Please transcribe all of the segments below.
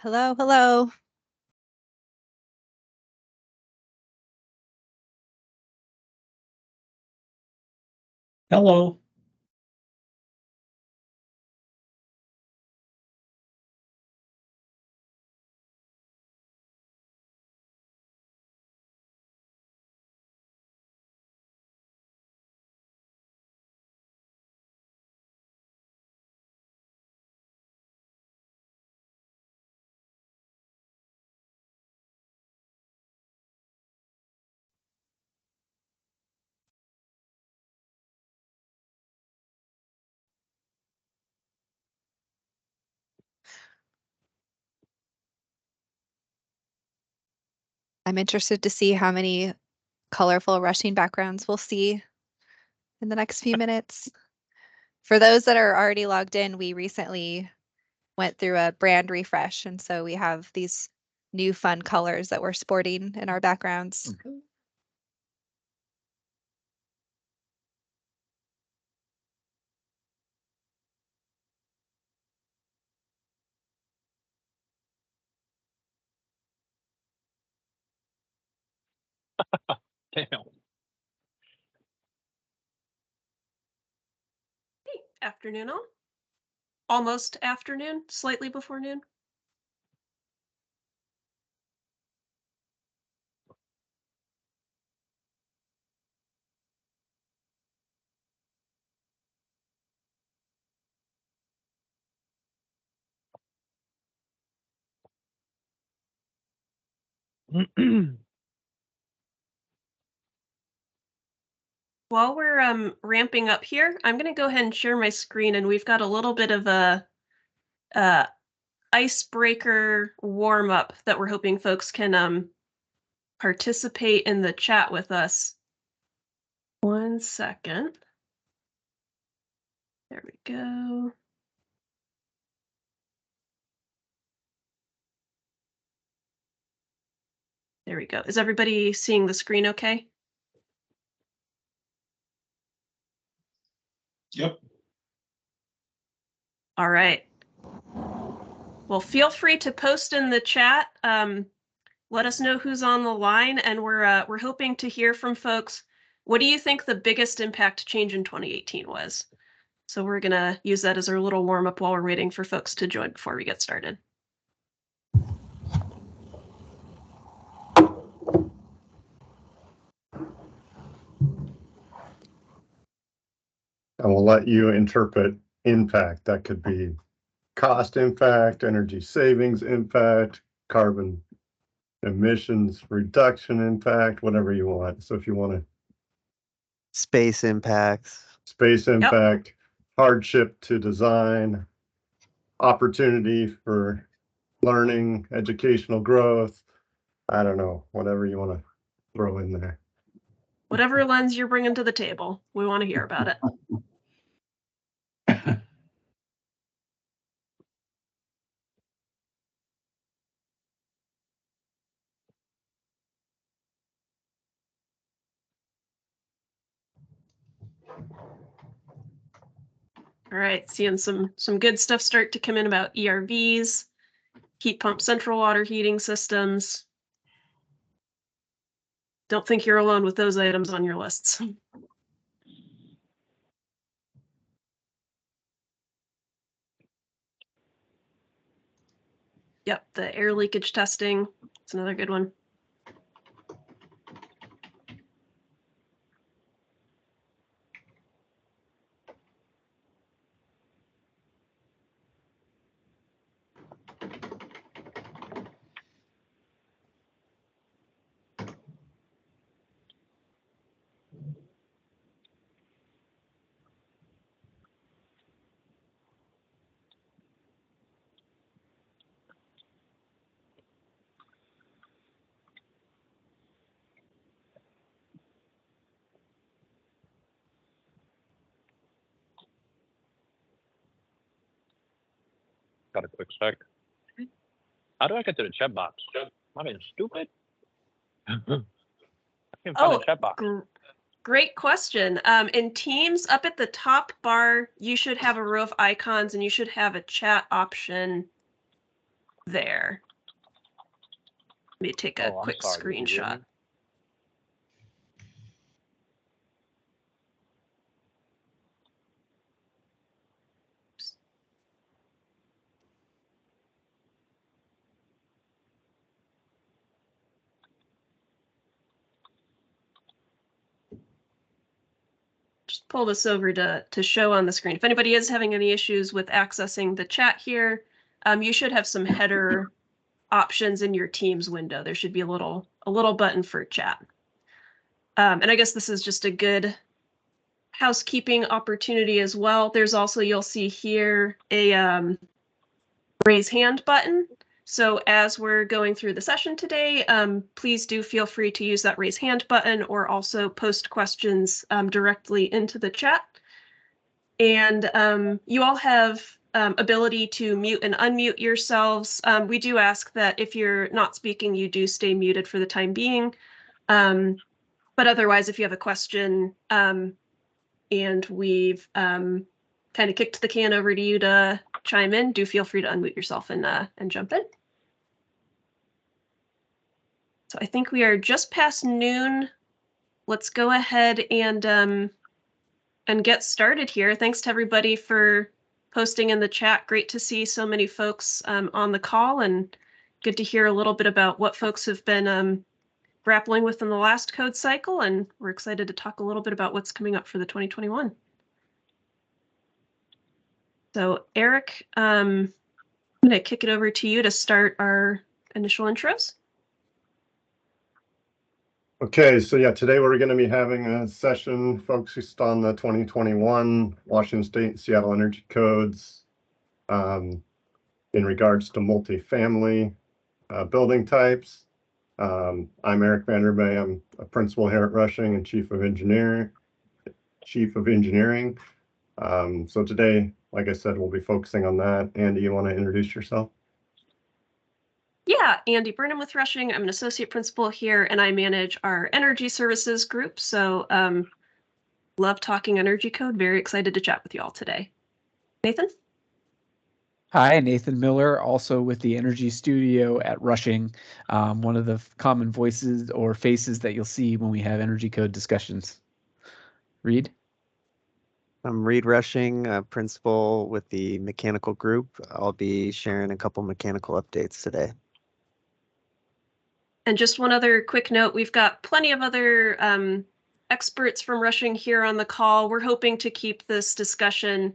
Hello, hello. Hello. I'm interested to see how many colorful rushing backgrounds we'll see in the next few minutes. For those that are already logged in, we recently went through a brand refresh, and so we have these new fun colors that we're sporting in our backgrounds. Damn. Hey, afternoon all. Almost afternoon, slightly before noon. While we're ramping up here, I'm going to go ahead and share my screen, and we've got a little bit of a icebreaker warm up that we're hoping folks can participate in the chat with us. 1 second. There we go. There we go. Is everybody seeing the screen okay? Yep. All right. Well, feel free to post in the chat. Let us know who's on the line, and we're hoping to hear from folks. What do you think the biggest impact change in 2018 was? So we're gonna use that as our little warm up while we're waiting for folks to join before we get started. And we'll let you interpret impact. That could be cost impact, energy savings impact, carbon emissions reduction impact, whatever you want. So if you want to space impacts, space impact, hardship to design, opportunity for learning, educational growth, I don't know, whatever you want to throw in there. Whatever lens you're bringing to the table, we want to hear about it. All right, seeing some good stuff start to come in about ERVs, heat pump central water heating systems. Don't think you're alone with those items on your lists. Yep, the air leakage testing. It's another good one. Got a quick sec. How do I get to the chat box? Am I being stupid? I can't find the chat box. Great question. In Teams, up at the top bar, you should have a row of icons and you should have a chat option. there. Let me take a Oh, I'm quick sorry, did you hear screenshot. me? Just pull this over to show on the screen. If anybody is having any issues with accessing the chat here, you should have some header options in your Teams window. There should be a little button for chat. And I guess this is just a good housekeeping opportunity as well. There's also, you'll see here, a raise hand button. So as we're going through the session today, please do feel free to use that raise hand button or also post questions directly into the chat. And you all have ability to mute and unmute yourselves. We do ask that if you're not speaking, you do stay muted for the time being. But otherwise, if you have a question and we've kind of kicked the can over to you to chime in, do feel free to unmute yourself and jump in. So I think we are just past noon. Let's go ahead and get started here. Thanks to everybody for posting in the chat. Great to see so many folks on the call, and good to hear a little bit about what folks have been grappling with in the last code cycle, and we're excited to talk a little bit about what's coming up for the 2021. So Eric, I'm going to kick it over to you to start our initial intros. Okay, so yeah, today we're going to be having a session focused on the 2021 Washington State and Seattle energy codes in regards to multifamily building types. I'm Eric Vanderbay. I'm a principal here at Rushing and chief of engineering. So today, like I said, we'll be focusing on that. Andy, you want to introduce yourself? Yeah, Andy Burnham with Rushing. I'm an associate principal here, and I manage our energy services group. So love talking energy code. Very excited to chat with you all today. Nathan? Hi, Nathan Miller, also with the Energy Studio at Rushing, one of the common voices or faces that you'll see when we have energy code discussions. Reed? I'm Reed Rushing, principal with the mechanical group. I'll be sharing a couple mechanical updates today. And just one other quick note, we've got plenty of other experts from Rushing here on the call. We're hoping to keep this discussion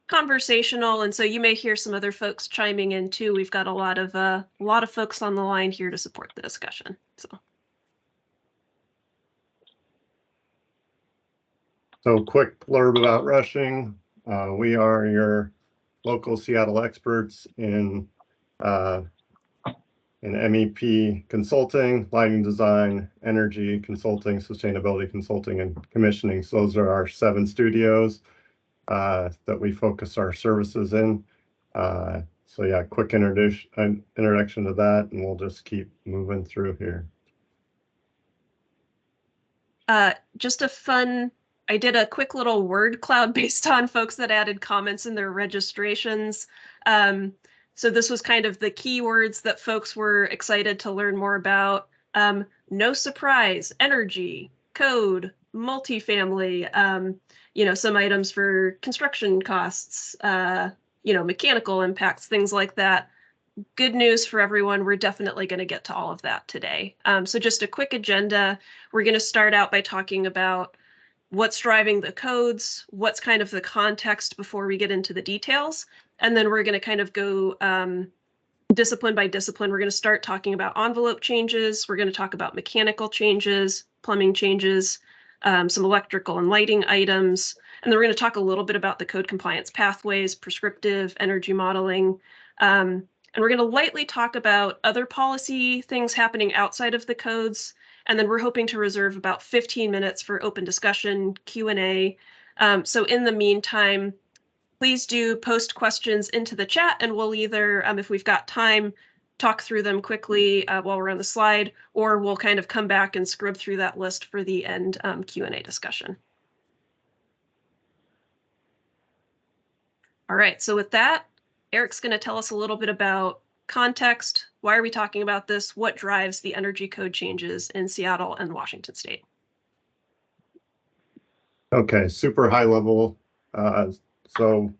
conversational, and so you may hear some other folks chiming in too. We've got a lot of folks on the line here to support the discussion. So quick blurb about Rushing. We are your local Seattle experts in MEP consulting, lighting design, energy consulting, sustainability consulting, and commissioning. So those are our 7 studios that we focus our services in. So yeah, quick introduction to that, and we'll just keep moving through here. Just a fun, I did a quick little word cloud based on folks that added comments in their registrations. So this was kind of the keywords that folks were excited to learn more about. No surprise, energy, code, multifamily, some items for construction costs, mechanical impacts, things like that. Good news for everyone. We're definitely going to get to all of that today. So just a quick agenda. We're going to start out by talking about what's driving the codes, what's kind of the context before we get into the details. And then we're going to kind of go discipline by discipline. We're going to start talking about envelope changes. We're going to talk about mechanical changes, plumbing changes, some electrical and lighting items. And then we're going to talk a little bit about the code compliance pathways, prescriptive, energy modeling. And we're going to lightly talk about other policy things happening outside of the codes. And then we're hoping to reserve about 15 minutes for open discussion, Q&A. So in the meantime, please do post questions into the chat, and we'll either, if we've got time, talk through them quickly while we're on the slide, or we'll kind of come back and scrub through that list for the end Q&A discussion. All right, so with that, Eric's going to tell us a little bit about context, why are we talking about this? What drives the energy code changes in Seattle and Washington State? Okay, super high level. So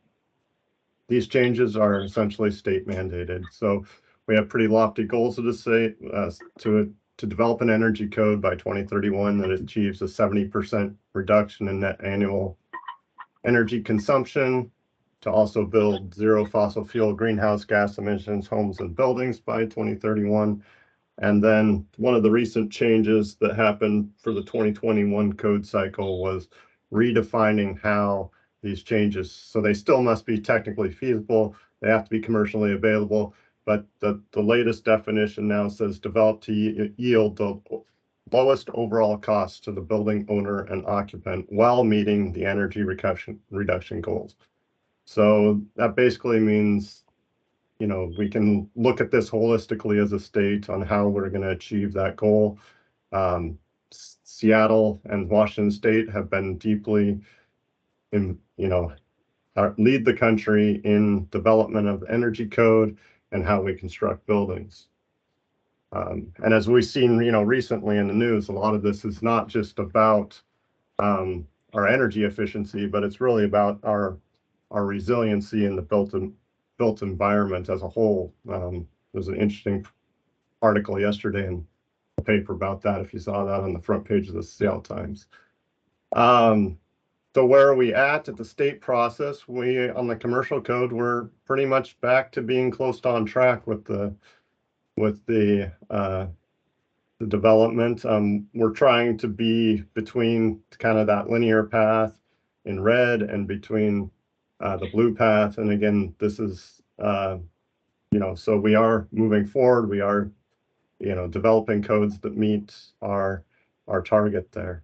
these changes are essentially state mandated. So we have pretty lofty goals of the state to develop an energy code by 2031 that achieves a 70% reduction in net annual energy consumption, to also build zero fossil fuel greenhouse gas emissions homes and buildings by 2031. And then one of the recent changes that happened for the 2021 code cycle was redefining how these changes, so they still must be technically feasible, they have to be commercially available, but the latest definition now says develop to yield the lowest overall cost to the building owner and occupant while meeting the energy reduction goals. So that basically means, you know, we can look at this holistically as a state on how we're going to achieve that goal. Seattle and Washington State have been deeply lead the country in development of energy code and how we construct buildings. And as we've seen, recently in the news, a lot of this is not just about our energy efficiency, but it's really about our resiliency in the built environment as a whole. There's an interesting article yesterday in the paper about that, if you saw that on the front page of the Seattle Times. So where are we at the state process? We, on the commercial code, we're pretty much back to being close to on track with the development. We're trying to be between kind of that linear path in red and between the blue path. And again, this is, so we are moving forward. We are, developing codes that meet our target there.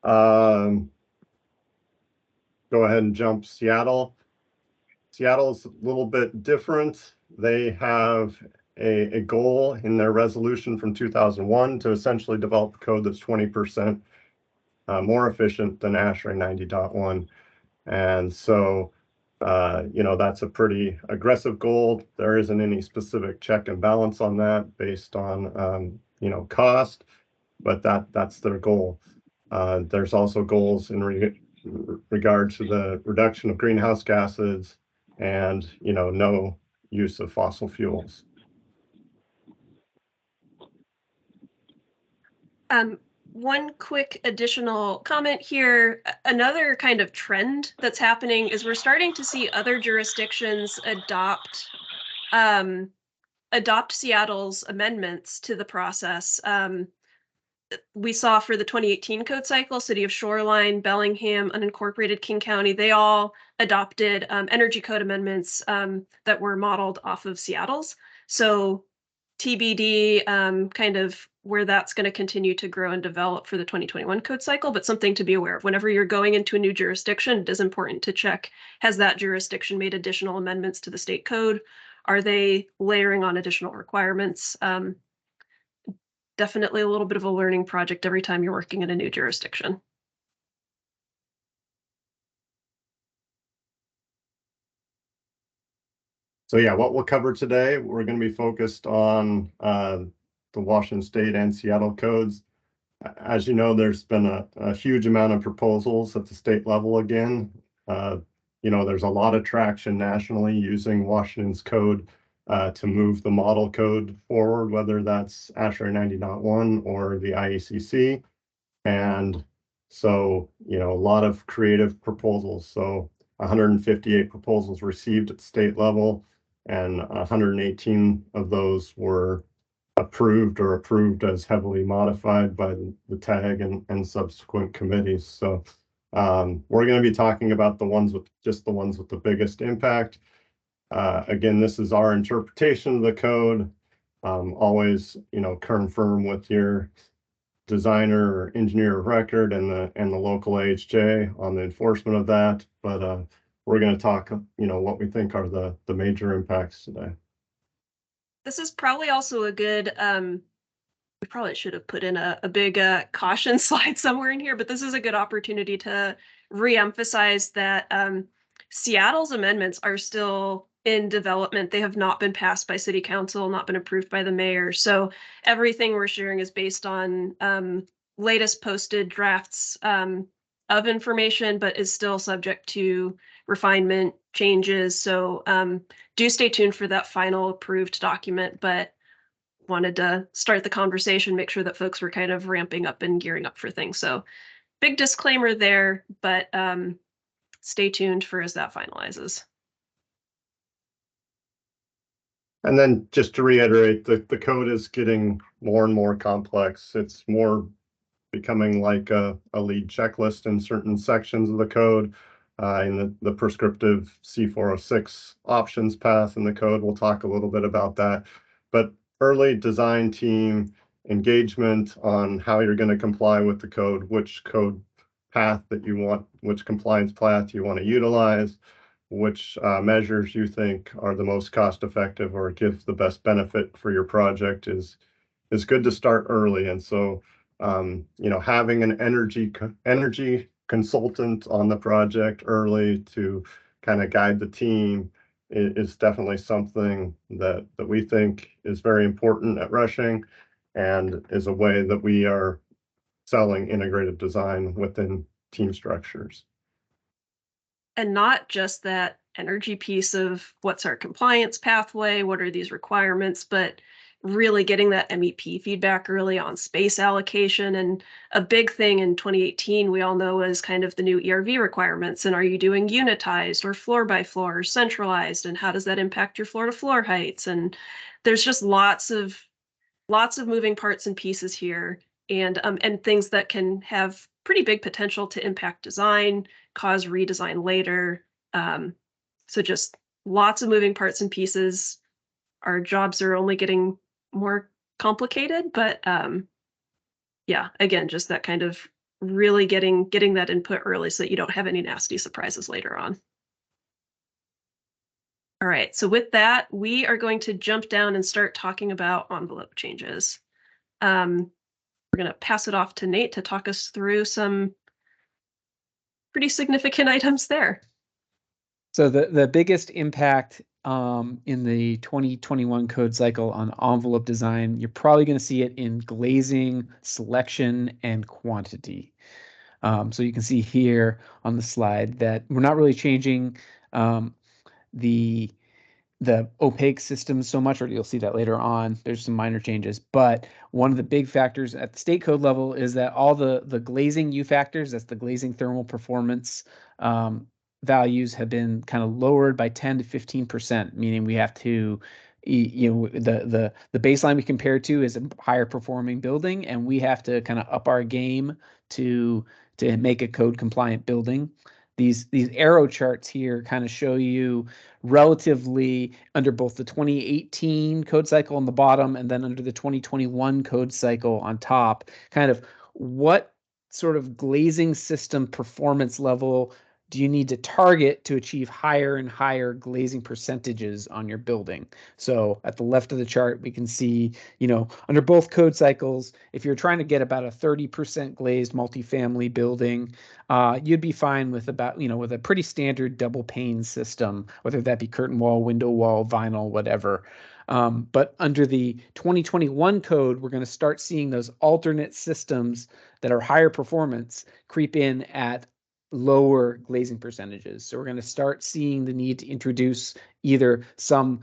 Go ahead and jump Seattle. Seattle's a little bit different. They have a goal in their resolution from 2001 to essentially develop a code that's 20% more efficient than ASHRAE 90.1. And so, that's a pretty aggressive goal. There isn't any specific check and balance on that based on, cost, but that's their goal. There's also goals in regard to the reduction of greenhouse gases and, no use of fossil fuels. One quick additional comment here. Another kind of trend that's happening is we're starting to see other jurisdictions adopt Seattle's amendments to the process. We saw for the 2018 code cycle, City of Shoreline, Bellingham, unincorporated King County, they all adopted energy code amendments that were modeled off of Seattle's. So TBD, kind of where that's going to continue to grow and develop for the 2021 code cycle, but something to be aware of. Whenever you're going into a new jurisdiction, it is important to check, has that jurisdiction made additional amendments to the state code? Are they layering on additional requirements? Definitely a little bit of a learning project every time you're working in a new jurisdiction. So yeah, what we'll cover today, we're going to be focused on the Washington State and Seattle codes. As you know, there's been a huge amount of proposals at the state level again. There's a lot of traction nationally using Washington's code to move the model code forward, whether that's ASHRAE 90.1 or the IECC. And so, a lot of creative proposals. So 158 proposals received at the state level, and 118 of those were approved or approved as heavily modified by the TAG and subsequent committees. So we're going to be talking about the ones with the biggest impact. Again, this is our interpretation of the code. Always, confirm with your designer or engineer of record and the local AHJ on the enforcement of that. But we're going to talk, what we think are the major impacts today. This is probably also a good, we probably should have put in a big caution slide somewhere in here, but this is a good opportunity to reemphasize that Seattle's amendments are still in development. They have not been passed by city council, not been approved by the mayor. So everything we're sharing is based on latest posted drafts of information, but is still subject to refinement changes. So do stay tuned for that final approved document, but wanted to start the conversation, make sure that folks were kind of ramping up and gearing up for things. So big disclaimer there, but stay tuned for as that finalizes. And then just to reiterate, the code is getting more and more complex. It's more becoming like a lead checklist in certain sections of the code. In the prescriptive C406 options path in the code, we'll talk a little bit about that. But early design team engagement on how you're going to comply with the code, which code path that you want, which compliance path you want to utilize, which measures you think are the most cost effective or give the best benefit for your project is good to start early. And so you know, having an energy consultant on the project early to kind of guide the team is definitely something that we think is very important at Rushing, and is a way that we are selling integrated design within team structures. And not just that energy piece of what's our compliance pathway, what are these requirements, but really getting that MEP feedback early on space allocation. And a big thing in 2018, we all know, is kind of the new ERV requirements. And are you doing unitized or floor by floor or centralized? And how does that impact your floor to floor heights? And there's just lots of moving parts and pieces here, and things that can have pretty big potential to impact design, cause redesign later. So just lots of moving parts and pieces. Our jobs are only getting more complicated, but yeah, again, just that kind of really getting that input early so that you don't have any nasty surprises later on. All right, so with that, we are going to jump down and start talking about envelope changes. We're going to pass it off to Nate to talk us through some pretty significant items there. So the biggest impact in the 2021 code cycle on envelope design, you're probably going to see it in glazing, selection, and quantity. So you can see here on the slide that we're not really changing the opaque system so much, or you'll see that later on. There's some minor changes, but one of the big factors at the state code level is that all the glazing U factors, that's the glazing thermal performance values, have been kind of lowered by 10 to 15%, meaning we have to, you know, the baseline we compare to is a higher performing building, and we have to kind of up our game to make a code compliant building. These arrow charts here kind of show you relatively under both the 2018 code cycle on the bottom and then under the 2021 code cycle on top, kind of what sort of glazing system performance level do you need to target to achieve higher and higher glazing percentages on your building. So at the left of the chart, we can see, you know, under both code cycles, if you're trying to get about a 30% glazed multifamily building, you'd be fine with about, you know, with a pretty standard double pane system, whether that be curtain wall, window wall, vinyl, whatever. But under the 2021 code, we're going to start seeing those alternate systems that are higher performance creep in at lower glazing percentages. So we're going to start seeing the need to introduce either some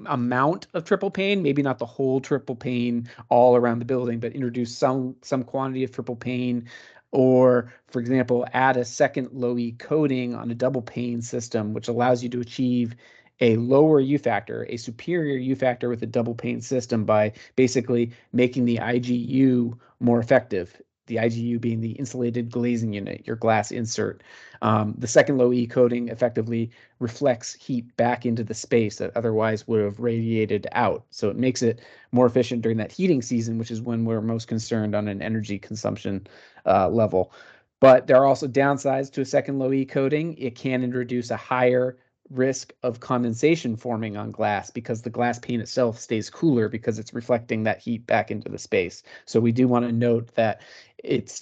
amount of triple pane, maybe not the whole triple pane all around the building, but introduce some quantity of triple pane, or, for example, add a second low E coating on a double pane system, which allows you to achieve a lower U factor, a superior U factor with a double pane system by basically making the IGU more effective. The IGU being the insulated glazing unit, your glass insert. The second low E coating effectively reflects heat back into the space that otherwise would have radiated out. So it makes it more efficient during that heating season, which is when we're most concerned on an energy consumption level. But there are also downsides to a second low E coating. It can introduce a higher risk of condensation forming on glass because the glass pane itself stays cooler because it's reflecting that heat back into the space. So we do want to note that it's,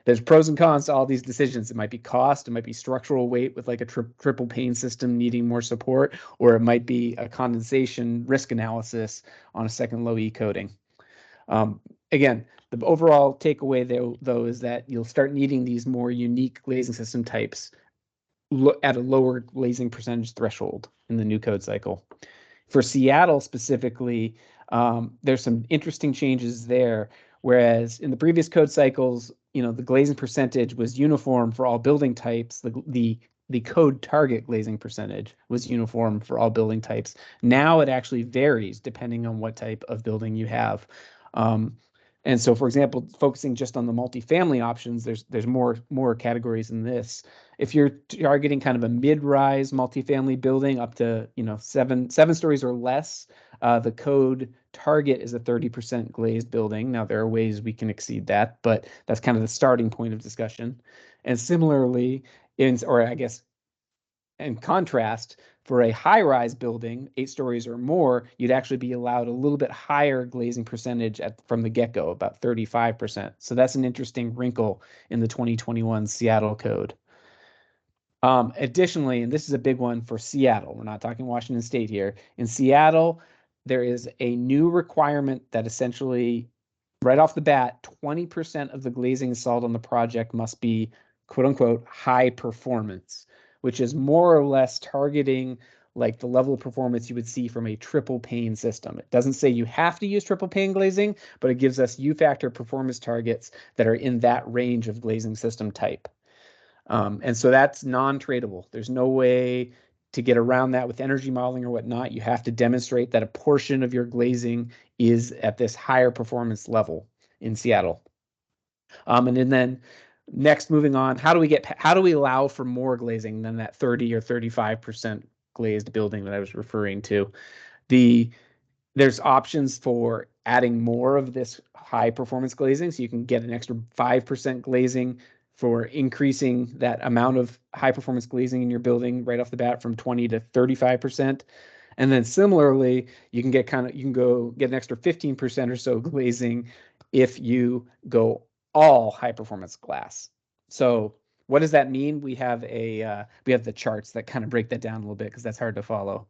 there's pros and cons to all these decisions. It might be cost, it might be structural weight with like a triple pane system needing more support, or it might be a condensation risk analysis on a second low E coating. Again, the overall takeaway though is that you'll start needing these more unique glazing system types at a lower glazing percentage threshold in the new code cycle. For Seattle specifically, there's some interesting changes there. Whereas in the previous code cycles, the glazing percentage was uniform for all building types. The code target glazing percentage was uniform for all building types. Now it actually varies depending on what type of building you have. And so, for example, focusing just on the multifamily options, there's more categories in this. If you're targeting kind of a mid-rise multifamily building up to seven stories or less, the code target is a 30% glazed building. Now there are ways we can exceed that, but that's kind of the starting point of discussion. And similarly, in contrast, for a high-rise building, 8 stories or more, you'd actually be allowed a little bit higher glazing percentage from the get-go, about 35%. So that's an interesting wrinkle in the 2021 Seattle code. Additionally, and this is a big one for Seattle, we're not talking Washington State here. In Seattle, there is a new requirement that essentially, right off the bat, 20% of the glazing installed on the project must be quote-unquote high performance, which is more or less targeting like the level of performance you would see from a triple pane system. It doesn't say you have to use triple pane glazing, but it gives us U-factor performance targets that are in that range of glazing system type. And so that's non-tradable. There's no way to get around that with energy modeling or whatnot. You have to demonstrate that a portion of your glazing is at this higher performance level in Seattle. And then next, moving on, how do we allow for more glazing than that 30 or 35% glazed building that I was referring to? There's options for adding more of this high performance glazing, so you can get an extra 5% glazing for increasing that amount of high performance glazing in your building right off the bat from 20 to 35%. And then similarly, you can go get an extra 15% or so glazing if you go all high performance glass. So what does that mean? We have the charts that kind of break that down a little bit because that's hard to follow.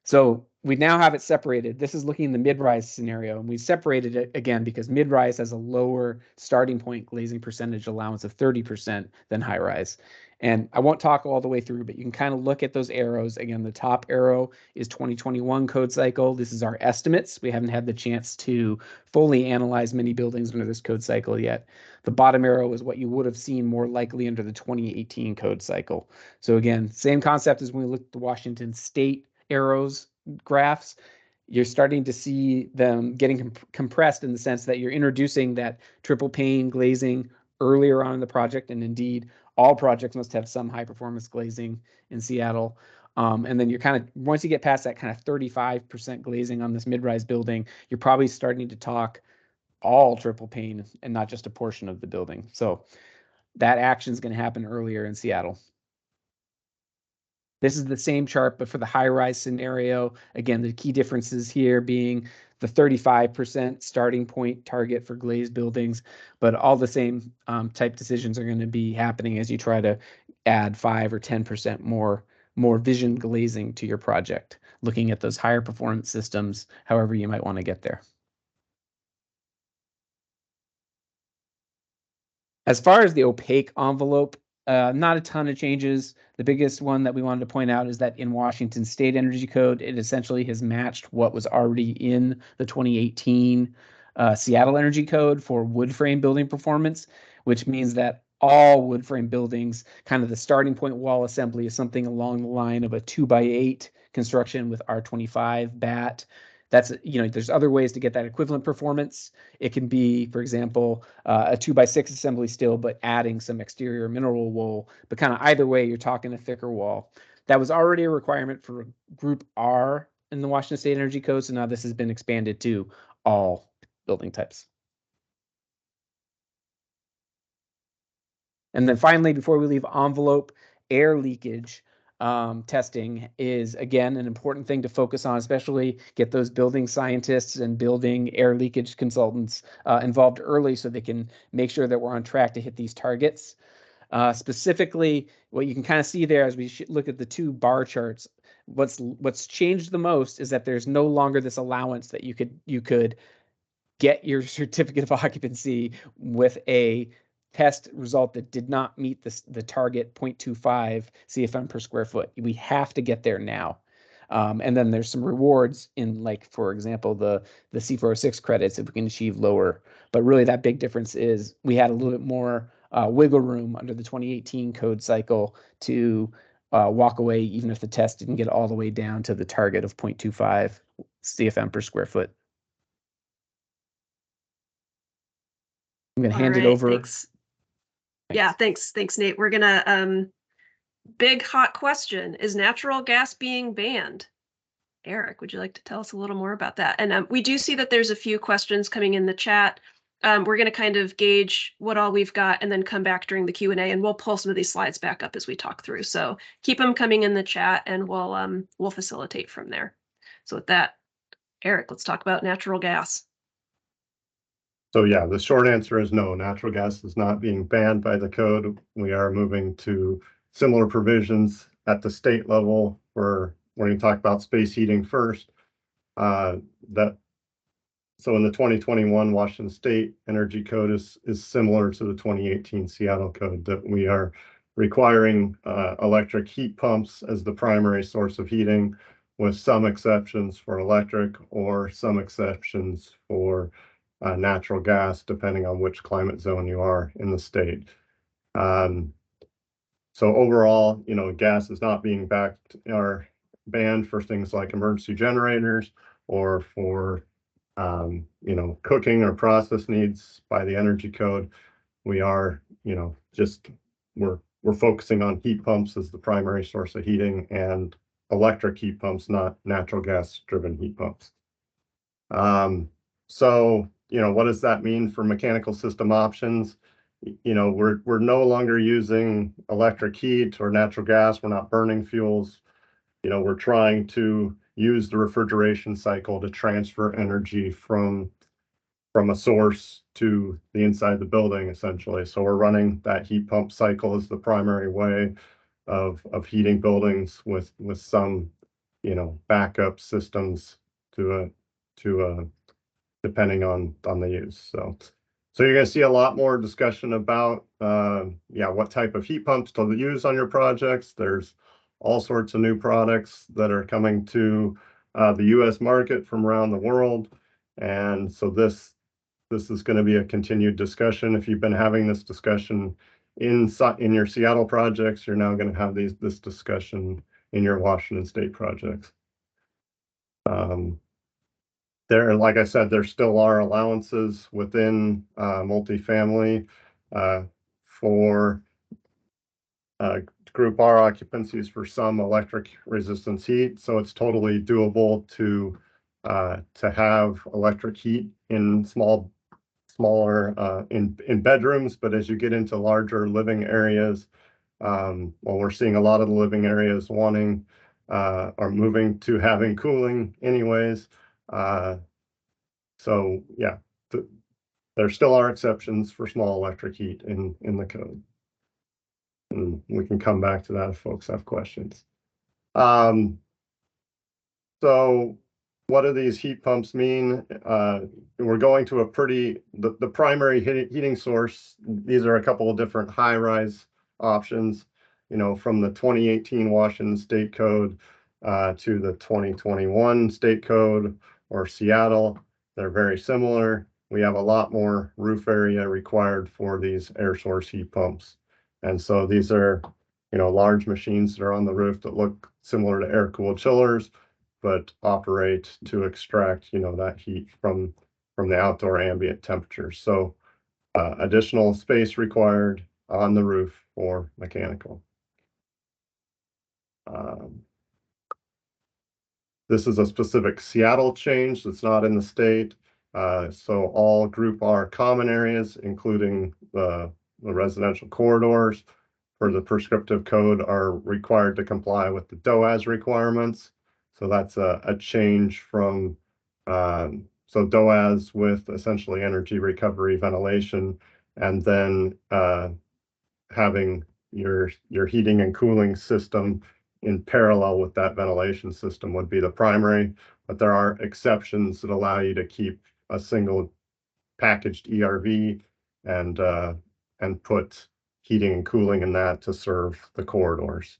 So we now have it separated. This is looking in the mid-rise scenario, and we separated it again because mid-rise has a lower starting point glazing percentage allowance of 30% than high-rise. And I won't talk all the way through, but you can kind of look at those arrows. Again, the top arrow is 2021 code cycle. This is our estimates. We haven't had the chance to fully analyze many buildings under this code cycle yet. The bottom arrow is what you would have seen more likely under the 2018 code cycle. So again, same concept as when we looked at the Washington State arrows graphs. You're starting to see them getting compressed in the sense that you're introducing that triple pane glazing earlier on in the project, and indeed all projects must have some high performance glazing in Seattle. And then you're kind of, once you get past that kind of 35% glazing on this mid-rise building, you're probably starting to talk all triple pane and not just a portion of the building. So that action is going to happen earlier in Seattle. This is the same chart, but for the high-rise scenario. Again, the key differences here being the 35% starting point target for glazed buildings, but all the same type decisions are going to be happening as you try to add 5 or 10% more vision glazing to your project, looking at those higher performance systems, however you might want to get there. As far as the opaque envelope, not a ton of changes. The biggest one that we wanted to point out is that in Washington State Energy Code, it essentially has matched what was already in the 2018 Seattle Energy Code for wood frame building performance, which means that all wood frame buildings, kind of the starting point wall assembly is something along the line of a 2x8 construction with R25 bat. That's, there's other ways to get that equivalent performance. It can be, for example, a 2x6 assembly still, but adding some exterior mineral wool. But kind of either way, you're talking a thicker wall. That was already a requirement for Group R in the Washington State Energy Code, so now this has been expanded to all building types. And then finally, before we leave envelope, air leakage. testing is, again, an important thing to focus on, especially get those building scientists and building air leakage consultants involved early so they can make sure that we're on track to hit these targets. Specifically, what you can kind of see there as we look at the two bar charts, what's changed the most is that there's no longer this allowance that you could get your certificate of occupancy with a test result that did not meet the target 0.25 CFM per square foot. We have to get there now. And then there's some rewards in, like, for example, the C406 credits if we can achieve lower. But really that big difference is we had a little bit more wiggle room under the 2018 code cycle to walk away even if the test didn't get all the way down to the target of 0.25 CFM per square foot. I'm going to hand it over. Thanks. Yeah, thanks, Nate. We're gonna big hot question: is natural gas being banned? Eric, would you like to tell us a little more about that? And we do see that there's a few questions coming in the chat. We're going to kind of gauge what all we've got and then come back during the Q&A, and we'll pull some of these slides back up as we talk through. So keep them coming in the chat, and we'll facilitate from there. So with that, Eric, let's talk about natural gas. So yeah, the short answer is no, natural gas is not being banned by the code. We are moving to similar provisions at the state level for when you talk about space heating first. So in the 2021 Washington State Energy Code is similar to the 2018 Seattle Code, that we are requiring electric heat pumps as the primary source of heating, with some exceptions for electric or some exceptions for natural gas, depending on which climate zone you are in the state. So overall, gas is not being backed or banned for things like emergency generators or for, cooking or process needs by the energy code. We are, we're focusing on heat pumps as the primary source of heating, and electric heat pumps, not natural gas driven heat pumps. So, what does that mean for mechanical system options? We're no longer using electric heat or natural gas. We're not burning fuels. We're trying to use the refrigeration cycle to transfer energy from a source to the inside the building, essentially. So we're running that heat pump cycle as the primary way of heating buildings with some, backup systems to depending on the use. So you're going to see a lot more discussion about what type of heat pumps to use on your projects. There's all sorts of new products that are coming to the U.S. market from around the world, and so this is going to be a continued discussion. If you've been having this discussion in your Seattle projects, you're now going to have this discussion in your Washington State projects. There, like I said, there still are allowances within multifamily for group R occupancies for some electric resistance heat. So it's totally doable to have electric heat in smaller in bedrooms. But as you get into larger living areas, we're seeing a lot of the living areas wanting or moving to having cooling anyways. So yeah, there still are exceptions for small electric heat in the code. And we can come back to that if folks have questions. So what do these heat pumps mean? We're going to the primary heating source. These are a couple of different high-rise options, from the 2018 Washington State Code to the 2021 State Code or Seattle. They're very similar. We have a lot more roof area required for these air source heat pumps. And so these are, large machines that are on the roof that look similar to air-cooled chillers, but operate to extract, that heat from the outdoor ambient temperatures. So additional space required on the roof for mechanical. This is a specific Seattle change that's not in the state. So all Group R common areas, including the residential corridors for the prescriptive code are required to comply with the DOAS requirements. So that's a change from, so DOAS with essentially energy recovery ventilation, and then having your heating and cooling system in parallel with that ventilation system would be the primary, but there are exceptions that allow you to keep a single packaged ERV and put heating and cooling in that to serve the corridors.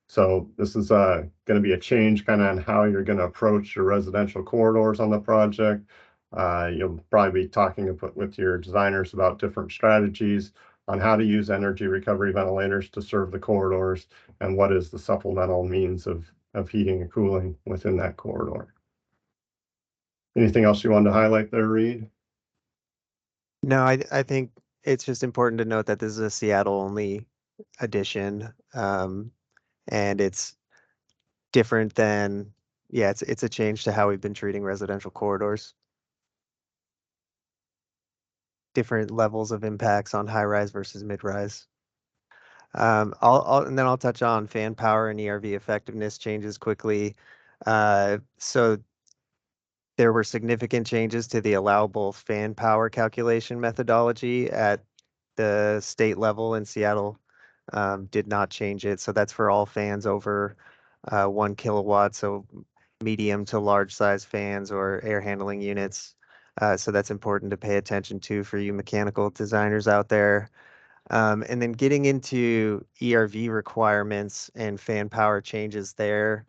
So this is going to be a change kind of in how you're going to approach your residential corridors on the project. You'll probably be talking with your designers about different strategies on how to use energy recovery ventilators to serve the corridors and what is the supplemental means of heating and cooling within that corridor. Anything else you wanted to highlight there, Reed? No, I think it's just important to note that this is a Seattle only edition. And it's different than, yeah, it's a change to how we've been treating residential corridors. Different levels of impacts on high rise versus mid rise. And then I'll touch on fan power and ERV effectiveness changes quickly. So there were significant changes to the allowable fan power calculation methodology at the state level, in Seattle did not change it. So that's for all fans over 1 kilowatt, so medium to large size fans or air handling units. So that's important to pay attention to for you mechanical designers out there. And then getting into ERV requirements and fan power changes there.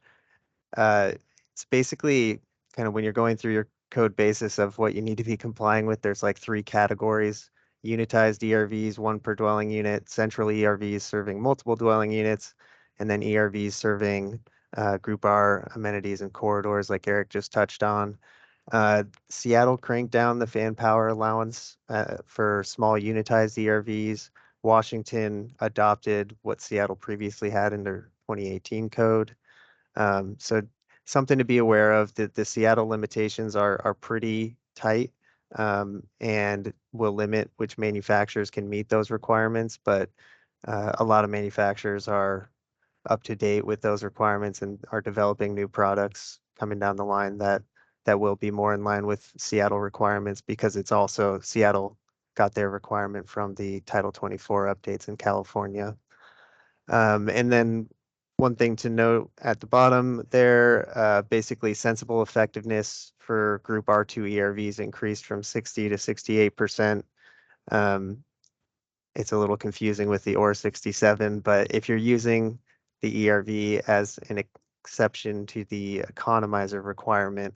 It's basically kind of when you're going through your code basis of what you need to be complying with, there's like 3 categories: unitized ERVs, 1 per dwelling unit, central ERVs serving multiple dwelling units, and then ERVs serving Group R amenities and corridors like Eric just touched on. Seattle cranked down the fan power allowance for small unitized ERVs. Washington adopted what Seattle previously had in their 2018 code. So something to be aware of, that the Seattle limitations are pretty tight and will limit which manufacturers can meet those requirements. But a lot of manufacturers are up to date with those requirements and are developing new products coming down the line that will be more in line with Seattle requirements, because it's also Seattle got their requirement from the Title 24 updates in California. And then one thing to note at the bottom there, basically sensible effectiveness for Group R2 ERVs increased from 60 to 68%. It's a little confusing with the OR 67, but if you're using the ERV as an exception to the economizer requirement,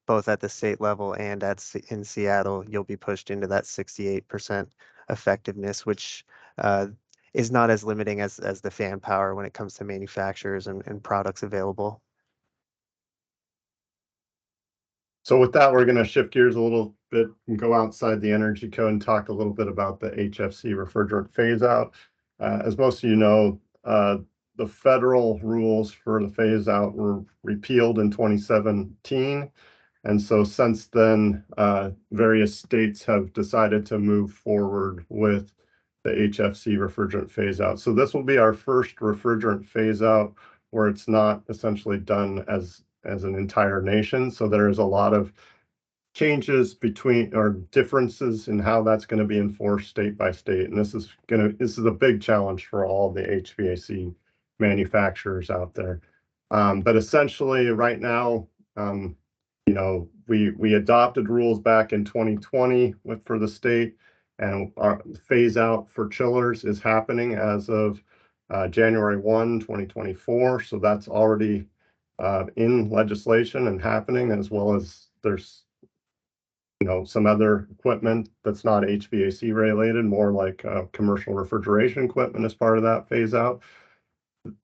both at the state level and in Seattle, you'll be pushed into that 68% effectiveness, which is not as limiting as the fan power when it comes to manufacturers and products available. So with that, we're going to shift gears a little bit and go outside the energy code and talk a little bit about the HFC refrigerant phase out. As most of you know, the federal rules for the phase out were repealed in 2017. And so since then, various states have decided to move forward with the HFC refrigerant phase out. So this will be our first refrigerant phase out where it's not essentially done as an entire nation. So there is a lot of changes between, or differences in how that's going to be enforced state by state. And this is a big challenge for all the HVAC manufacturers out there. But essentially right now, you know, we adopted rules back in 2020 for the state, and our phase out for chillers is happening as of January 1, 2024. So that's already in legislation and happening, as well as there's, you know, some other equipment that's not HVAC related, more like commercial refrigeration equipment as part of that phase out.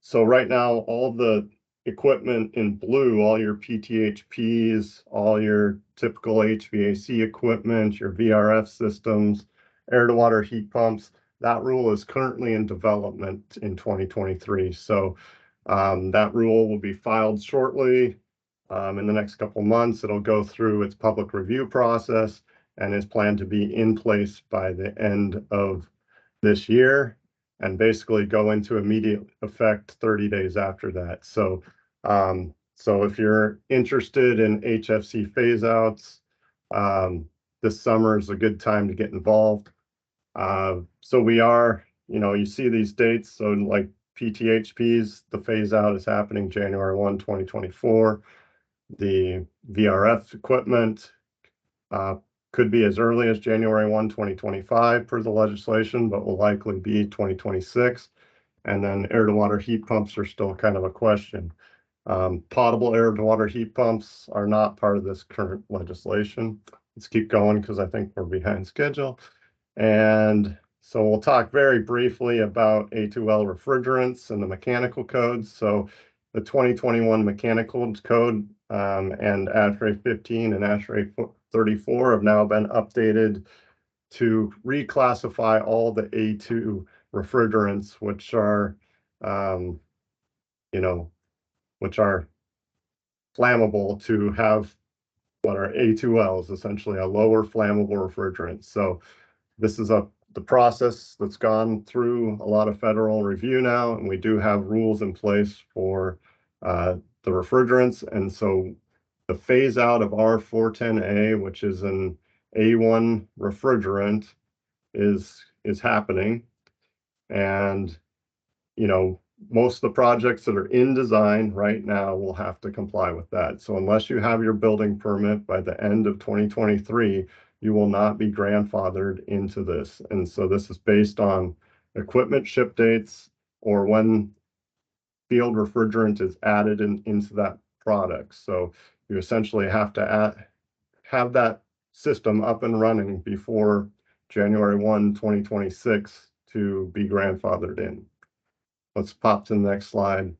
So right now, all the equipment in blue, all your PTHPs, all your typical HVAC equipment, your VRF systems, air to water heat pumps, that rule is currently in development in 2023. So that rule will be filed shortly. In the next couple months, it'll go through its public review process and is planned to be in place by the end of this year. and basically go into immediate effect 30 days after that. So, so if you're interested in HFC phase outs, this summer is a good time to get involved. So we are, you see these dates. So like PTHPs, the phase out is happening January 1, 2024. The VRF equipment could be as early as January 1, 2025 per the legislation, but will likely be 2026. And then air to water heat pumps are still kind of a question. Potable air to water heat pumps are not part of this current legislation. Let's keep going because I think we're behind schedule. And so we'll talk very briefly about A2L refrigerants and the mechanical codes. So the 2021 mechanical code and ASHRAE 15 and ASHRAE 34 have now been updated to reclassify all the A2 refrigerants, which are, which are flammable, to have what are A2Ls, essentially a lower flammable refrigerant. So this is the process that's gone through a lot of federal review now, and we do have rules in place for the refrigerants. And so the phase out of R410A, which is an A1 refrigerant, is happening. And, most of the projects that are in design right now will have to comply with that. So unless you have your building permit by the end of 2023, you will not be grandfathered into this. And so this is based on equipment ship dates or when field refrigerant is added into that product. So you essentially have to have that system up and running before January 1, 2026 to be grandfathered in. Let's pop to the next slide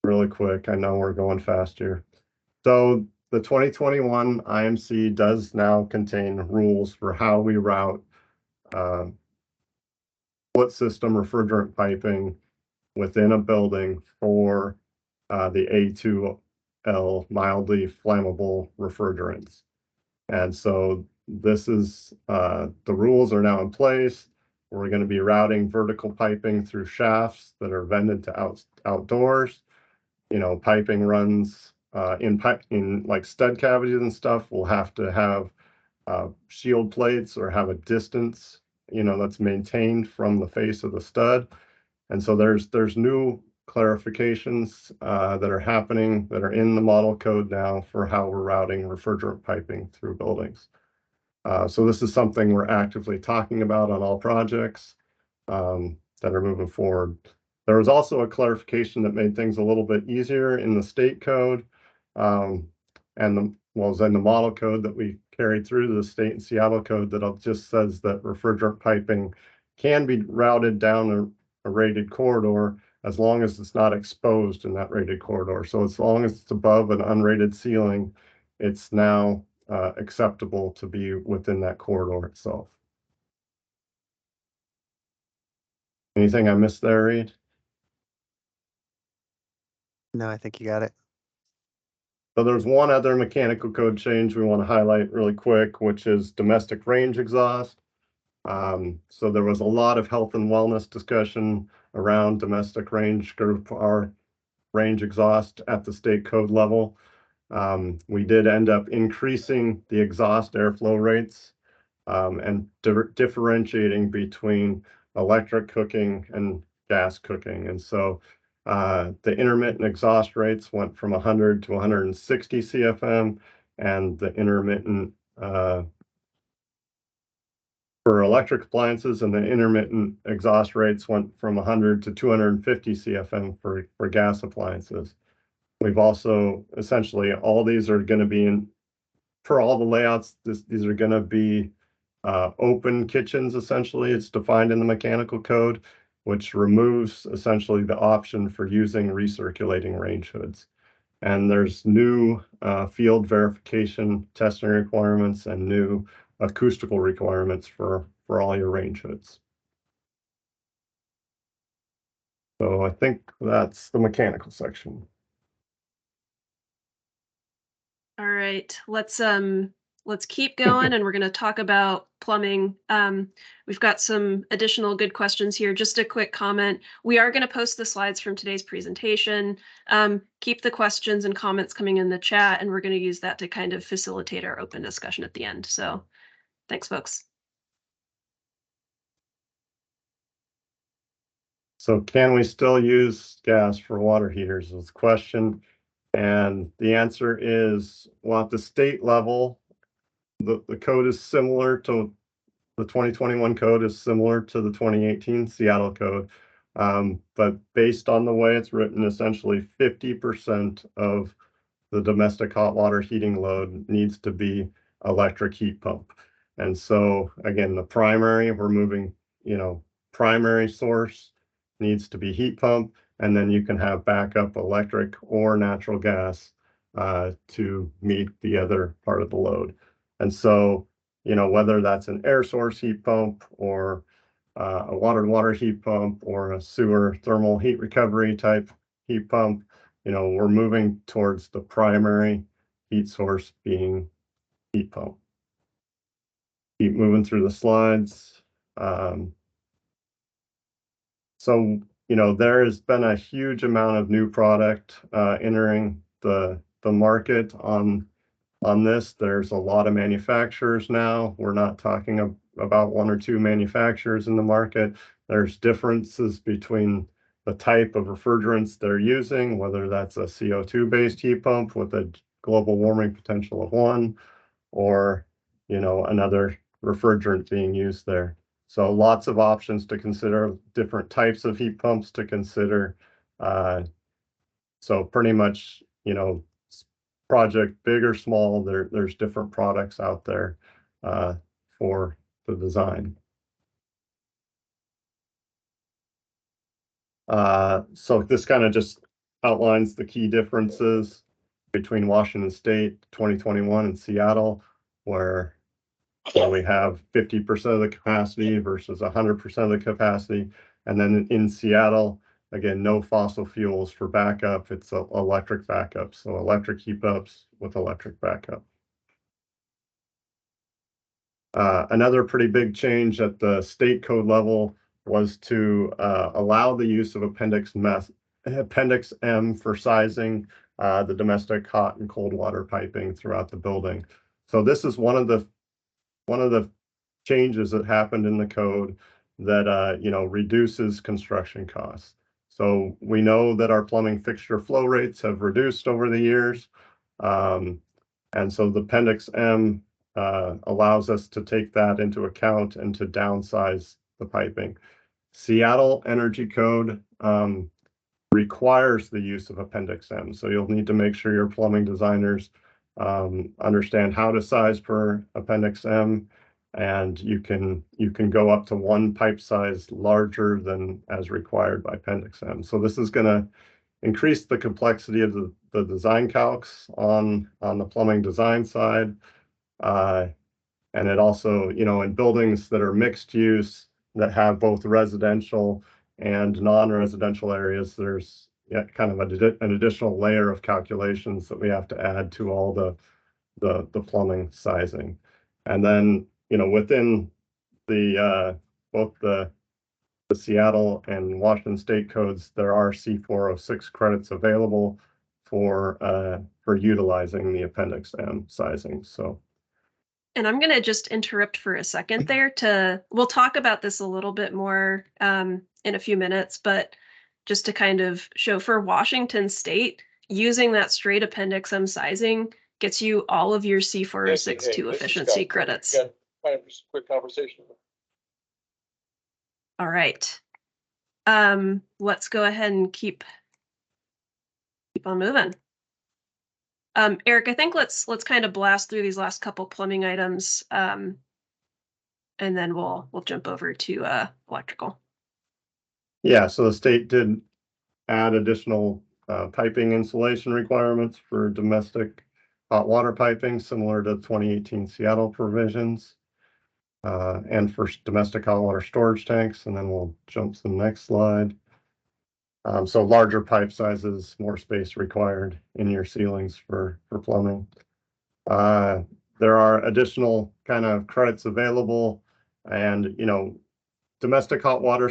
really quick. I know we're going fast here. So the 2021 IMC does now contain rules for how we route split system refrigerant piping within a building for the A2L mildly flammable refrigerants. And so this is, the rules are now in place. We're going to be routing vertical piping through shafts that are vented to outdoors. Piping runs in like stud cavities and stuff. We'll have to have shield plates or have a distance, that's maintained from the face of the stud. And so there's new clarifications that are happening that are in the model code now for how we're routing refrigerant piping through buildings. So this is something we're actively talking about on all projects that are moving forward. There was also a clarification that made things a little bit easier in the state code, and was in the model code that we carried through to the state and Seattle code, that just says that refrigerant piping can be routed down a rated corridor as long as it's not exposed in that rated corridor. So as long as it's above an unrated ceiling, it's now acceptable to be within that corridor itself. Anything I missed there, Reed? No, I think you got it. So there's one other mechanical code change we want to highlight really quick, which is domestic range exhaust. So there was a lot of health and wellness discussion around domestic range group R range exhaust at the state code level. We did end up increasing the exhaust airflow rates and differentiating between electric cooking and gas cooking. And so the intermittent exhaust rates went from 100 to 160 CFM, and the intermittent for electric appliances, and the intermittent exhaust rates went from 100 to 250 CFM for gas appliances. We've also, essentially, all these are going to be in, for all the layouts, these are going to be open kitchens, essentially. It's defined in the mechanical code, which removes essentially the option for using recirculating range hoods. And there's new field verification testing requirements and new acoustical requirements for all your range hoods. So I think that's the mechanical section. All right, let's let's keep going, and we're going to talk about plumbing. We've got some additional good questions here. Just a quick comment. We are going to post the slides from today's presentation. Keep the questions and comments coming in the chat, and we're going to use that to kind of facilitate our open discussion at the end. So thanks, folks. So can we still use gas for water heaters is the question. And the answer is, well, at the state level, the code is similar to the 2021 code is similar to the 2018 Seattle code. But based on the way it's written, essentially 50% of the domestic hot water heating load needs to be electric heat pump. And so again, the primary, we're moving, primary source needs to be heat pump, and then you can have backup electric or natural gas to meet the other part of the load. And so, whether that's an air source heat pump or a water heat pump or a sewer thermal heat recovery type heat pump, we're moving towards the primary heat source being heat pump. Keep moving through the slides. So, there has been a huge amount of new product entering the market on this. There's a lot of manufacturers now. We're not talking about one or two manufacturers in the market. There's differences between the type of refrigerants they're using, whether that's a CO2 based heat pump with a global warming potential of 1, or another refrigerant being used there. So lots of options to consider, different types of heat pumps to consider. So pretty much, project big or small, there's different products out there for the design. So this kind of just outlines the key differences between Washington State 2021 and Seattle, where we have 50% of the capacity versus 100% of the capacity. And then in Seattle, again, no fossil fuels for backup. It's electric backup. So electric heat pumps with electric backup. Another pretty big change at the state code level was to allow the use of Appendix M for sizing the domestic hot and cold water piping throughout the building. So this is one of the changes that happened in the code that reduces construction costs. So we know that our plumbing fixture flow rates have reduced over the years, and so the Appendix M allows us to take that into account and to downsize the piping. Seattle Energy Code requires the use of Appendix M, so you'll need to make sure your plumbing designers understand how to size per Appendix M, and you can go up to 1 pipe size larger than as required by Appendix M. So this is going to increase the complexity of the design calcs on the plumbing design side. And it also, in buildings that are mixed use, that have both residential and non-residential areas, there's kind of an additional layer of calculations that we have to add to all the plumbing sizing. And then, within the both the Seattle and Washington State codes, there are C406 credits available for utilizing the Appendix M sizing. So. And I'm going to just interrupt for a second there we'll talk about this a little bit more in a few minutes, but just to kind of show for Washington State, using that straight Appendix M sizing gets you all of your C406 efficiency credits. Quick conversation. All right. Let's go ahead and keep on moving. Eric, I think let's kind of blast through these last couple plumbing items, and then we'll jump over to electrical. Yeah, so the state did add additional piping insulation requirements for domestic hot water piping, similar to 2018 Seattle provisions, and for domestic hot water storage tanks. And then we'll jump to the next slide. So larger pipe sizes, more space required in your ceilings for plumbing. there are additional kind of credits available, and domestic hot water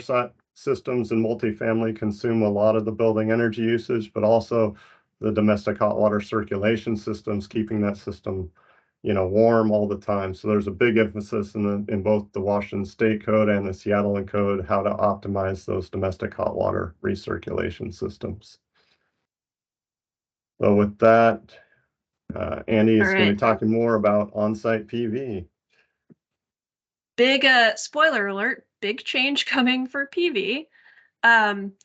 systems and multifamily consume a lot of the building energy usage, but also the domestic hot water circulation systems, keeping that system warm all the time. So there's a big emphasis in both the Washington State Code and the Seattle Code how to optimize those domestic hot water recirculation systems. So with that, Andy is going to be talking more about on-site PV. Big spoiler alert, big change coming for PV.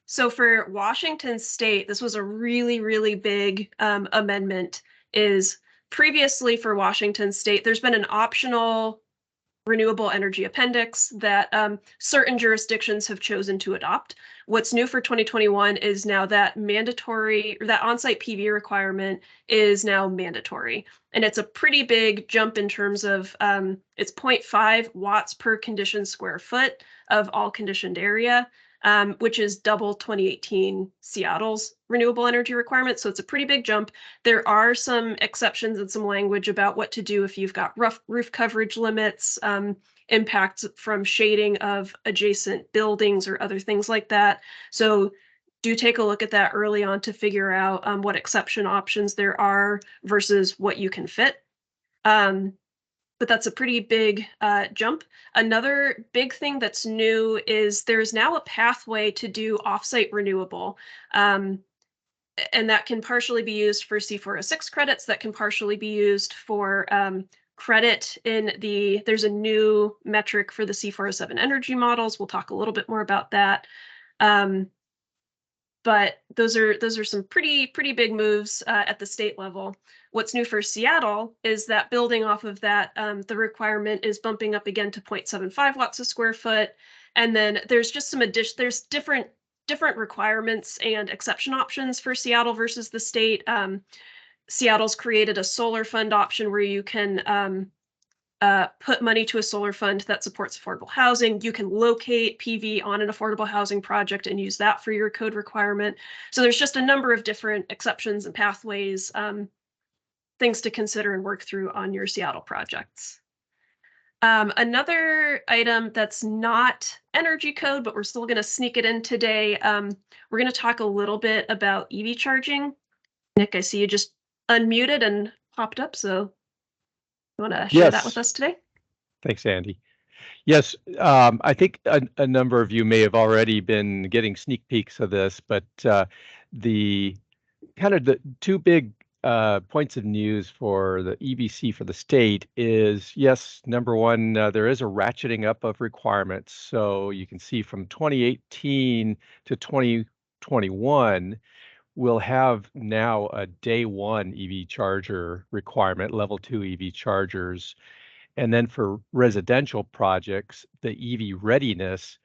So for Washington State, this was a really, really big amendment. Is previously for Washington State, there's been an optional renewable energy appendix that certain jurisdictions have chosen to adopt. What's new for 2021 is now that that on-site PV requirement is now mandatory. And it's a pretty big jump in terms of it's 0.5 watts per conditioned square foot of all conditioned area, which is double 2018 Seattle's renewable energy requirement. So it's a pretty big jump. There are some exceptions and some language about what to do if you've got roof coverage limits, impacts from shading of adjacent buildings or other things like that. So do take a look at that early on to figure out what exception options there are versus what you can fit. But that's a pretty big jump. Another big thing that's new is there's now a pathway to do offsite renewable. And that can partially be used for C406 credits, that can partially be used for credit in there's a new metric for the C407 energy models. We'll talk a little bit more about that. But those are some pretty big moves at the state level. What's new for Seattle is that building off of that, the requirement is bumping up again to 0.75 watts a square foot. And then there's just some there's different requirements and exception options for Seattle versus the state. Seattle's created a solar fund option where you can put money to a solar fund that supports affordable housing. You can locate PV on an affordable housing project and use that for your code requirement. So there's just a number of different exceptions and pathways, things to consider and work through on your Seattle projects. Another item that's not energy code, but we're still going to sneak it in today. We're going to talk a little bit about EV charging. Nick, I see you just unmuted and popped up, so you want to share that with us today? Thanks, Andy. Yes, I think a number of you may have already been getting sneak peeks of this, but the two big points of news for the EVC for the state is, yes, number one, there is a ratcheting up of requirements. So you can see from 2018 to 2021, we'll have now a day one EV charger requirement, level 2 EV chargers. And then for residential projects, the EV readiness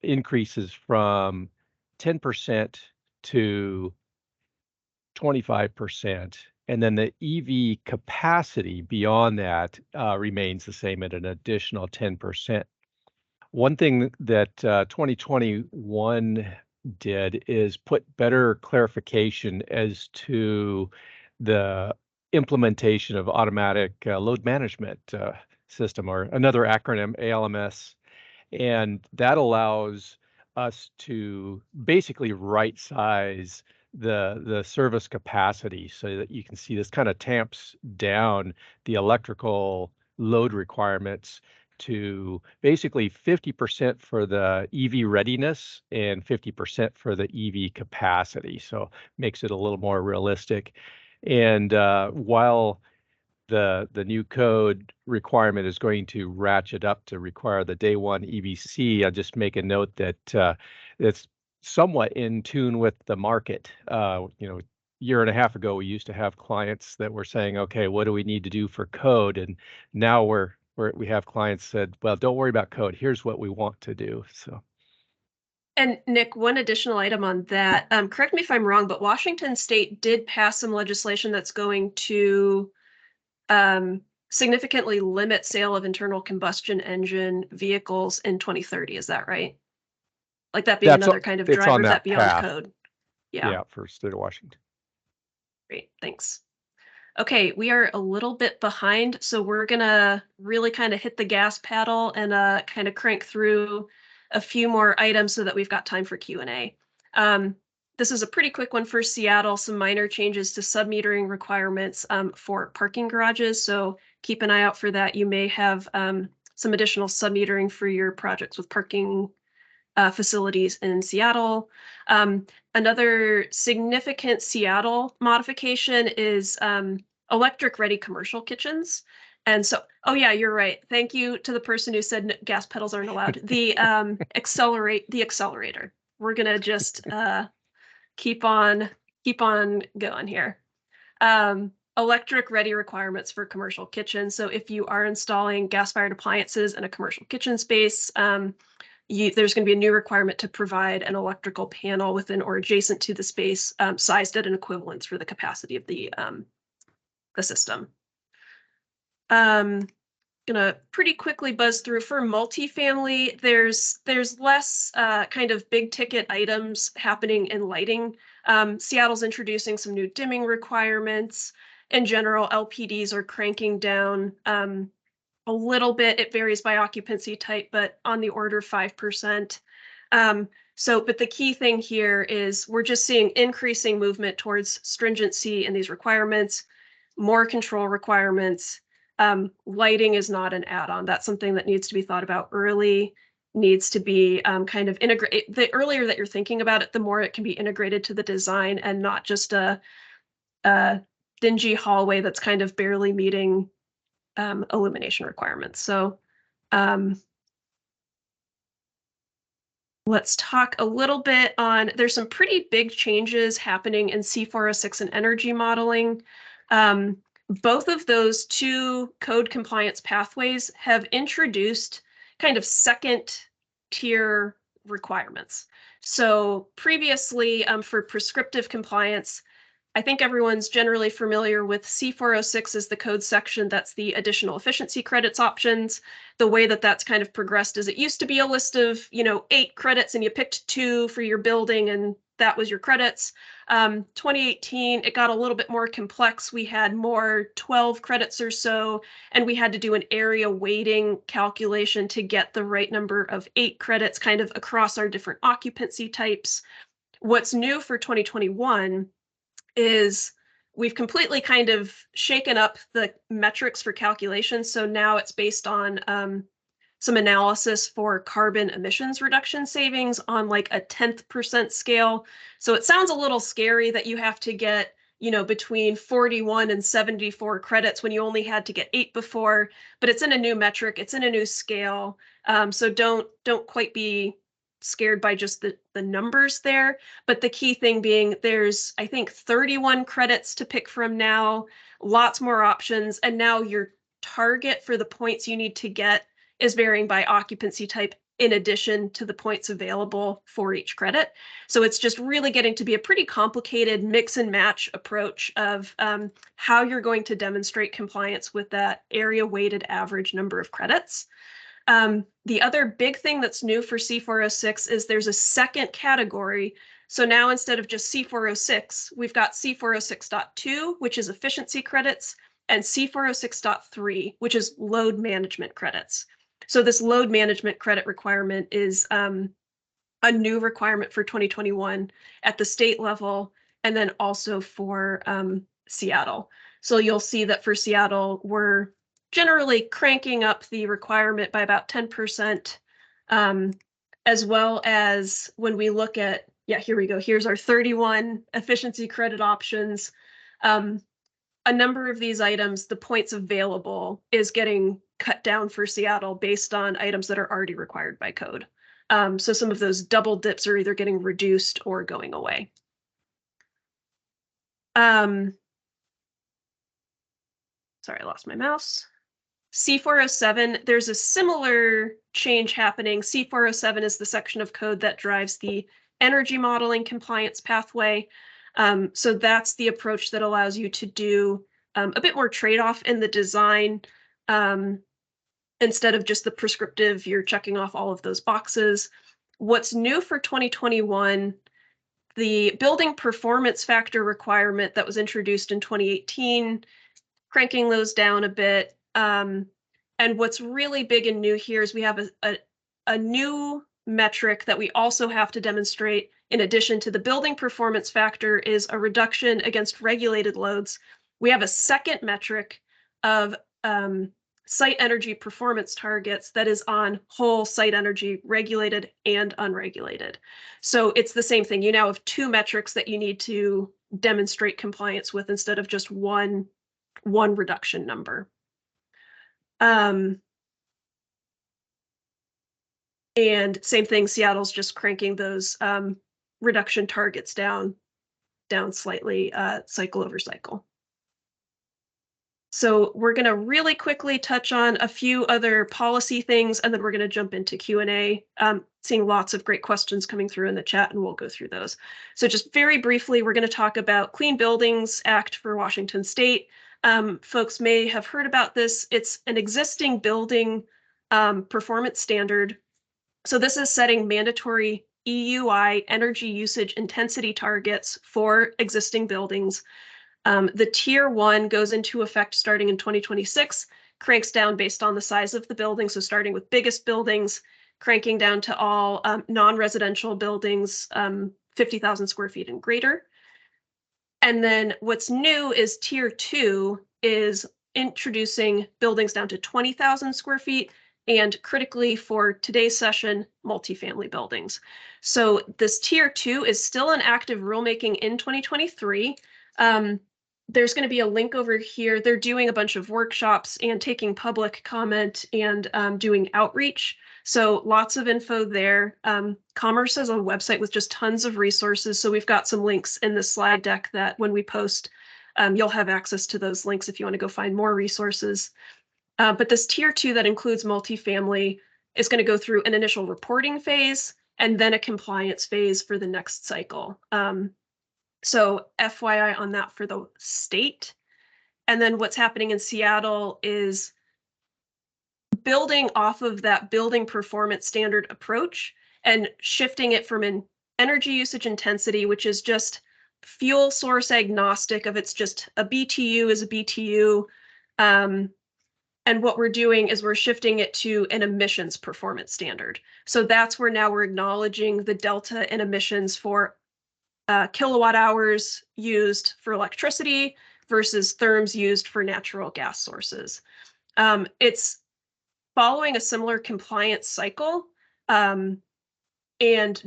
increases from 10% to 25%. And then the EV capacity beyond that remains the same at an additional 10%. One thing that 2021 did is put better clarification as to the implementation of automatic load management system, or another acronym, ALMS. And that allows us to basically right size the service capacity so that you can see this kind of tamps down the electrical load requirements to basically 50% for the EV readiness and 50% for the EV capacity. So makes it a little more realistic. And while the new code requirement is going to ratchet up to require the day one EVC, I'll just make a note that it's somewhat in tune with the market. Year and a half ago, we used to have clients that were saying, okay, what do we need to do for code? And now we have clients said, well, don't worry about code. Here's what we want to do. So. And Nick, one additional item on that, correct me if I'm wrong, but Washington State did pass some legislation that's going to significantly limit sale of internal combustion engine vehicles in 2030. Is that right? Like that being another kind of driver that beyond code. Yeah, for state of Washington. Great, thanks. Okay, we are a little bit behind, so we're gonna really kind of hit the gas pedal and kind of crank through a few more items so that we've got time for Q&A. This is a pretty quick one for Seattle, some minor changes to submetering requirements for parking garages, so keep an eye out for that. You may have some additional submetering for your projects with parking facilities in Seattle. Another significant Seattle modification is electric ready commercial kitchens. And so, oh yeah, you're right. Thank you to the person who said gas pedals aren't allowed. The accelerator. We're gonna just keep on going here. Electric ready requirements for commercial kitchens. So if you are installing gas-fired appliances in a commercial kitchen space, there's going to be a new requirement to provide an electrical panel within or adjacent to the space, sized at an equivalence for the capacity of the system. Gonna pretty quickly buzz through for multifamily. There's less kind of big ticket items happening in lighting. Seattle's introducing some new dimming requirements. In general, LPDs are cranking down a little bit. It varies by occupancy type, but on the order of 5%. But the key thing here is we're just seeing increasing movement towards stringency in these requirements, more control requirements. Lighting is not an add-on. That's something that needs to be thought about early, needs to be kind of integrated. The earlier that you're thinking about it, the more it can be integrated to the design and not just a dingy hallway that's kind of barely meeting illumination requirements. So let's talk a little bit on, there's some pretty big changes happening in C406 and energy modeling. Both of those two code compliance pathways have introduced kind of second tier requirements. So previously for prescriptive compliance, I think everyone's generally familiar with C406 as the code section. That's the additional efficiency credits options. The way that that's kind of progressed is it used to be a list of, 8 credits and you picked 2 for your building and that was your credits. 2018, it got a little bit more complex. We had more 12 credits or so, and we had to do an area weighting calculation to get the right number of 8 credits kind of across our different occupancy types. What's new for 2021 is we've completely kind of shaken up the metrics for calculation. So now it's based on some analysis for carbon emissions reduction savings on like a 10th% scale. So it sounds a little scary that you have to get, between 41 and 74 credits when you only had to get 8 before, but it's in a new metric, it's in a new scale. So don't quite be scared by just the numbers there, but the key thing being there's, I think, 31 credits to pick from now, lots more options, and now your target for the points you need to get is varying by occupancy type in addition to the points available for each credit. So it's just really getting to be a pretty complicated mix and match approach of how you're going to demonstrate compliance with that area weighted average number of credits. The other big thing that's new for C406 is there's a second category. So now instead of just C406, we've got C406.2, which is efficiency credits, and C406.3, which is load management credits. So this load management credit requirement is a new requirement for 2021 at the state level, and then also for Seattle. So you'll see that for Seattle, we're generally cranking up the requirement by about 10%, as well as when we look at, here we go. Here's our 31 efficiency credit options. A number of these items, the points available is getting cut down for Seattle based on items that are already required by code. So some of those double dips are either getting reduced or going away. Sorry, I lost my mouse. C407, there's a similar change happening. C407 is the section of code that drives the energy modeling compliance pathway. So that's the approach that allows you to do a bit more trade-off in the design. Instead of just the prescriptive, you're checking off all of those boxes. What's new for 2021 the building performance factor requirement that was introduced in 2018, cranking those down a bit. And what's really big and new here is we have a new metric that we also have to demonstrate in addition to the building performance factor is a reduction against regulated loads. We have a second metric of site energy performance targets that is on whole site energy, regulated and unregulated. So it's the same thing. You now have two metrics that you need to demonstrate compliance with instead of just one reduction number. And same thing, Seattle's just cranking those reduction targets down slightly, cycle over cycle. So we're going to really quickly touch on a few other policy things, and then we're going to jump into Q&A. Seeing lots of great questions coming through in the chat, and we'll go through those. So just very briefly, we're going to talk about Clean Buildings Act for Washington State. Folks may have heard about this. It's an existing building performance standard. So this is setting mandatory EUI energy usage intensity targets for existing buildings. The tier 1 goes into effect starting in 2026, cranks down based on the size of the building. So starting with biggest buildings, cranking down to all non-residential buildings, 50,000 square feet and greater. And then what's new is tier 2 is introducing buildings down to 20,000 square feet, and critically for today's session, multifamily buildings. So this tier 2 is still an active rulemaking in 2023. There's going to be a link over here. They're doing a bunch of workshops and taking public comment and doing outreach. So lots of info there. Commerce has a website with just tons of resources. So we've got some links in the slide deck that when we post, you'll have access to those links if you want to go find more resources. But this tier 2 that includes multifamily is going to go through an initial reporting phase and then a compliance phase for the next cycle. So FYI on that for the state. And then what's happening in Seattle is building off of that building performance standard approach and shifting it from an energy usage intensity, which is just fuel source agnostic of it's just a BTU is a BTU. And what we're doing is we're shifting it to an emissions performance standard. So that's where now we're acknowledging the delta in emissions for kilowatt hours used for electricity versus therms used for natural gas sources. It's following a similar compliance cycle and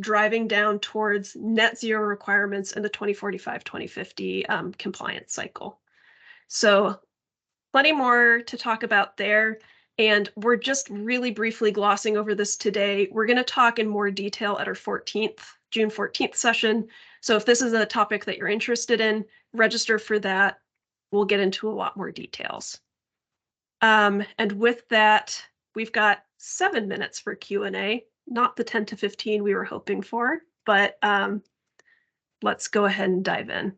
driving down towards net zero requirements in the 2045-2050 compliance cycle. So plenty more to talk about there. And we're just really briefly glossing over this today. We're going to talk in more detail at our June 14th session. So if this is a topic that you're interested in, register for that. We'll get into a lot more details. And with that, we've got 7 minutes for Q&A, not the 10 to 15 we were hoping for, but let's go ahead and dive in.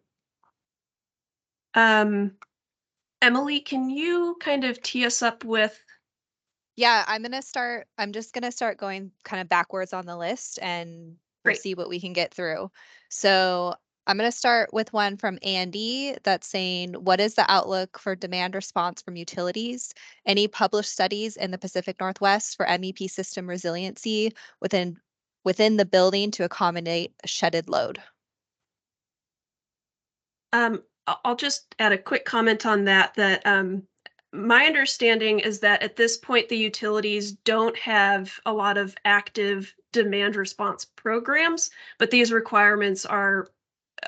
Emily, can you kind of tee us up with? Yeah, I'm just gonna start going kind of backwards on the list, and we'll Great. see what we can get through. So I'm gonna start with one from Andy that's saying, what is the outlook for demand response from utilities? Any published studies in the Pacific Northwest for MEP system resiliency within the building to accommodate a shedded load? I'll just add a quick comment on that, my understanding is that at this point, the utilities don't have a lot of active demand response programs, but these requirements are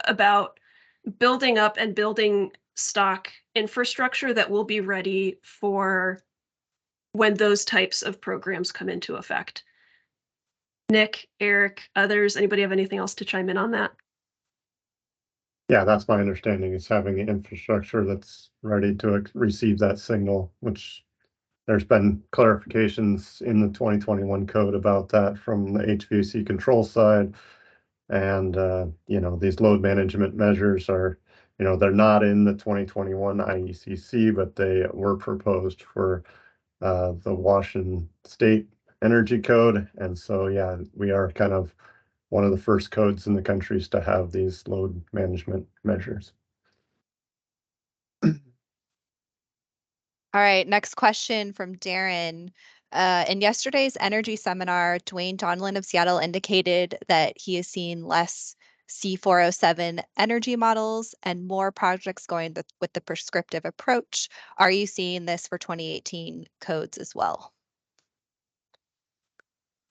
about building up and building stock infrastructure that will be ready for when those types of programs come into effect. Nick, Eric, others, anybody have anything else to chime in on that? Yeah, that's my understanding, is having an infrastructure that's ready to receive that signal, which there's been clarifications in the 2021 code about that from the HVAC control side. And, these load management measures are, they're not in the 2021 IECC, but they were proposed for the Washington State Energy Code. And so, yeah, we are kind of one of the first codes in the countries to have these load management measures. All right, next question from Darren. In yesterday's energy seminar, Dwayne Donlin of Seattle indicated that he has seen less C407 energy models and more projects going with the prescriptive approach. Are you seeing this for 2018 codes as well?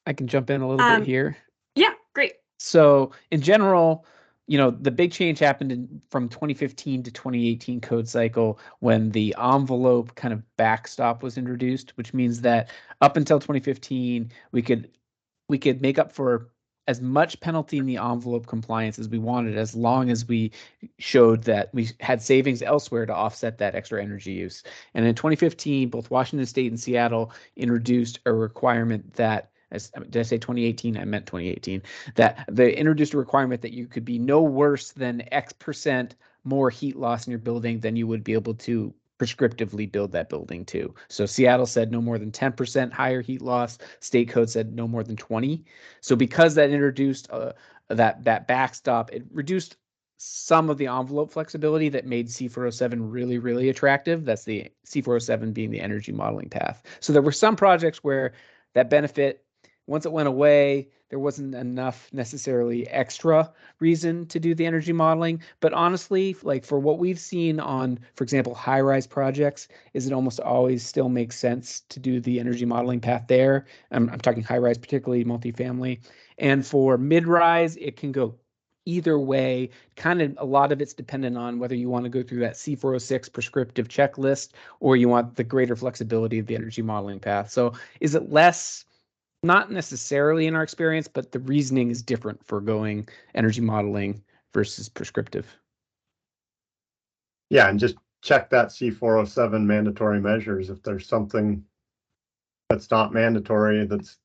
I can jump in a little bit here. Yeah, great. So in general, the big change happened from 2015 to 2018 code cycle when the envelope kind of backstop was introduced, which means that up until 2015, we could make up for as much penalty in the envelope compliance as we wanted, as long as we showed that we had savings elsewhere to offset that extra energy use. And in 2015, both Washington State and Seattle introduced a requirement that, did I say 2018? I meant 2018. That they introduced a requirement that you could be no worse than X% more heat loss in your building than you would be able to prescriptively build that building to. So Seattle said no more than 10% higher heat loss. State code said no more than 20. So because that introduced that backstop, it reduced some of the envelope flexibility that made C407 really, really attractive. That's the C407 being the energy modeling path. So there were some projects where that benefit, once it went away, there wasn't enough necessarily extra reason to do the energy modeling. But honestly, like for what we've seen on, for example, high-rise projects, is it almost always still makes sense to do the energy modeling path there. I'm talking high-rise, particularly multifamily. And for mid-rise, it can go either way. Kind of a lot of it's dependent on whether you want to go through that C406 prescriptive checklist or you want the greater flexibility of the energy modeling path. So is it less? Not necessarily in our experience, but the reasoning is different for going energy modeling versus prescriptive. Yeah, and just check that C407 mandatory measures. If there's something that's not mandatory that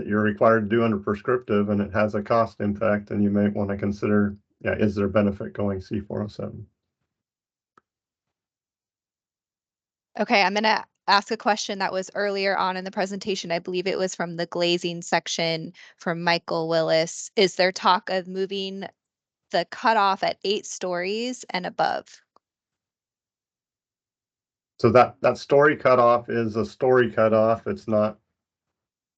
you're required to do under prescriptive and it has a cost impact, then you may want to consider, is there benefit going C407? Okay, I'm going to ask a question that was earlier on in the presentation. I believe it was from the glazing section from Michael Willis. Is there talk of moving the cutoff at 8 stories and above? So that story cutoff is a story cutoff. It's not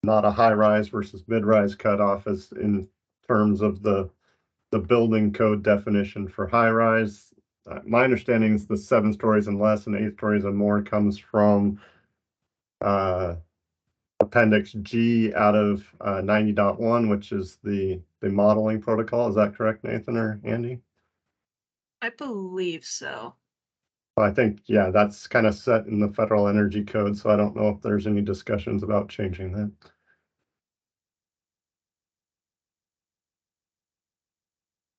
a high rise versus mid rise cutoff as in terms of the building code definition for high rise. My understanding is the 7 stories and less and 8 stories and more comes from Appendix G out of 90.1, which is the modeling protocol. Is that correct, Nathan or Andy? I believe so. I think, yeah, that's kind of set in the Federal Energy Code, so I don't know if there's any discussions about changing that.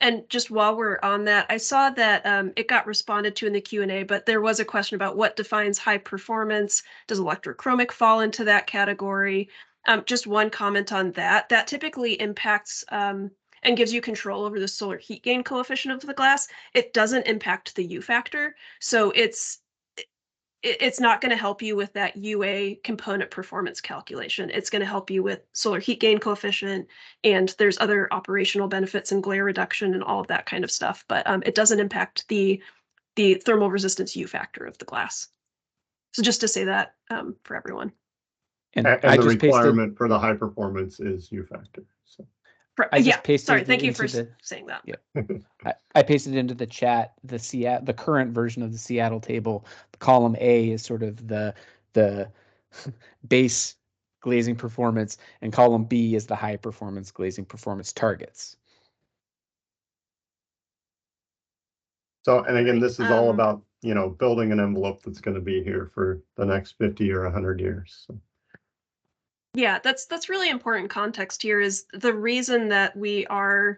And just while we're on that, I saw that it got responded to in the Q&A, but there was a question about what defines high performance. Does electrochromic fall into that category? Just one comment on that. That typically impacts and gives you control over the solar heat gain coefficient of the glass. It doesn't impact the U factor. So it's not going to help you with that UA component performance calculation. It's going to help you with solar heat gain coefficient, and there's other operational benefits and glare reduction and all of that kind of stuff. But it doesn't impact the thermal resistance U factor of the glass. So just to say that for everyone. And I the just requirement for the high performance is U factor. So. Sorry, thank you for saying that. Yeah. I pasted into the chat the current version of the Seattle table. Column A is sort of the base glazing performance, and column B is the high performance glazing performance targets. So, and again, this is all about, building an envelope that's going to be here for the next 50 or 100 years. So. Yeah, that's really important context here. Is the reason that we are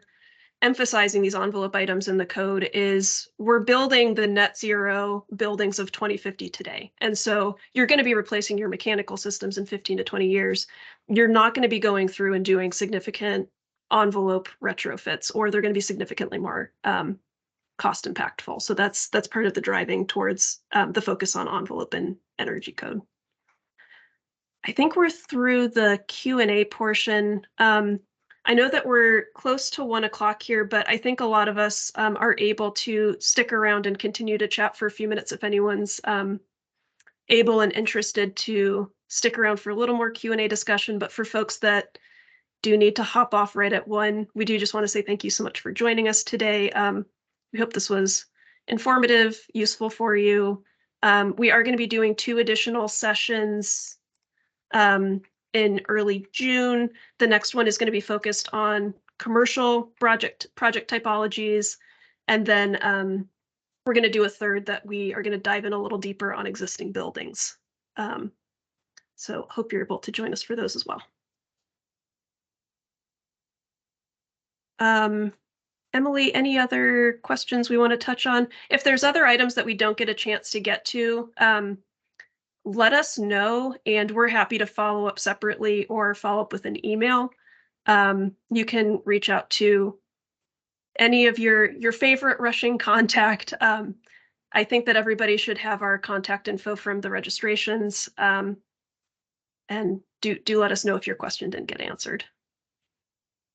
emphasizing these envelope items in the code is we're building the net zero buildings of 2050 today. And so you're going to be replacing your mechanical systems in 15 to 20 years. You're not going to be going through and doing significant envelope retrofits, or they're going to be significantly more cost impactful. So that's part of the driving towards the focus on envelope and energy code. I think we're through the Q&A portion. I know that we're close to 1 o'clock here, but I think a lot of us are able to stick around and continue to chat for a few minutes if anyone's able and interested to stick around for a little more Q&A discussion. But for folks that do need to hop off right at 1, we do just want to say thank you so much for joining us today. We hope this was informative, useful for you. We are going to be doing 2 additional sessions in early June. The next one is going to be focused on commercial project typologies. And then we're going to do a third that we are going to dive in a little deeper on existing buildings. So hope you're able to join us for those as well. Emily, any other questions we want to touch on? If there's other items that we don't get a chance to get to, let us know, and we're happy to follow up separately or follow up with an email. You can reach out to any of your favorite Rushing contact. I think that everybody should have our contact info from the registrations. And do let us know if your question didn't get answered.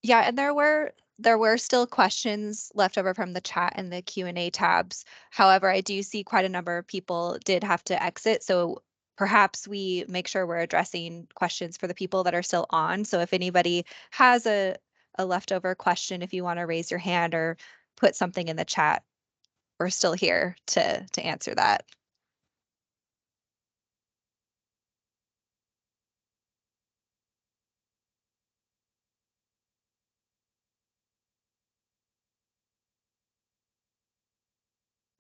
Yeah, and there were still questions left over from the chat and the Q&A tabs. However, I do see quite a number of people did have to exit, so perhaps we make sure we're addressing questions for the people that are still on. So if anybody has a leftover question, if you want to raise your hand or put something in the chat, we're still here to answer that.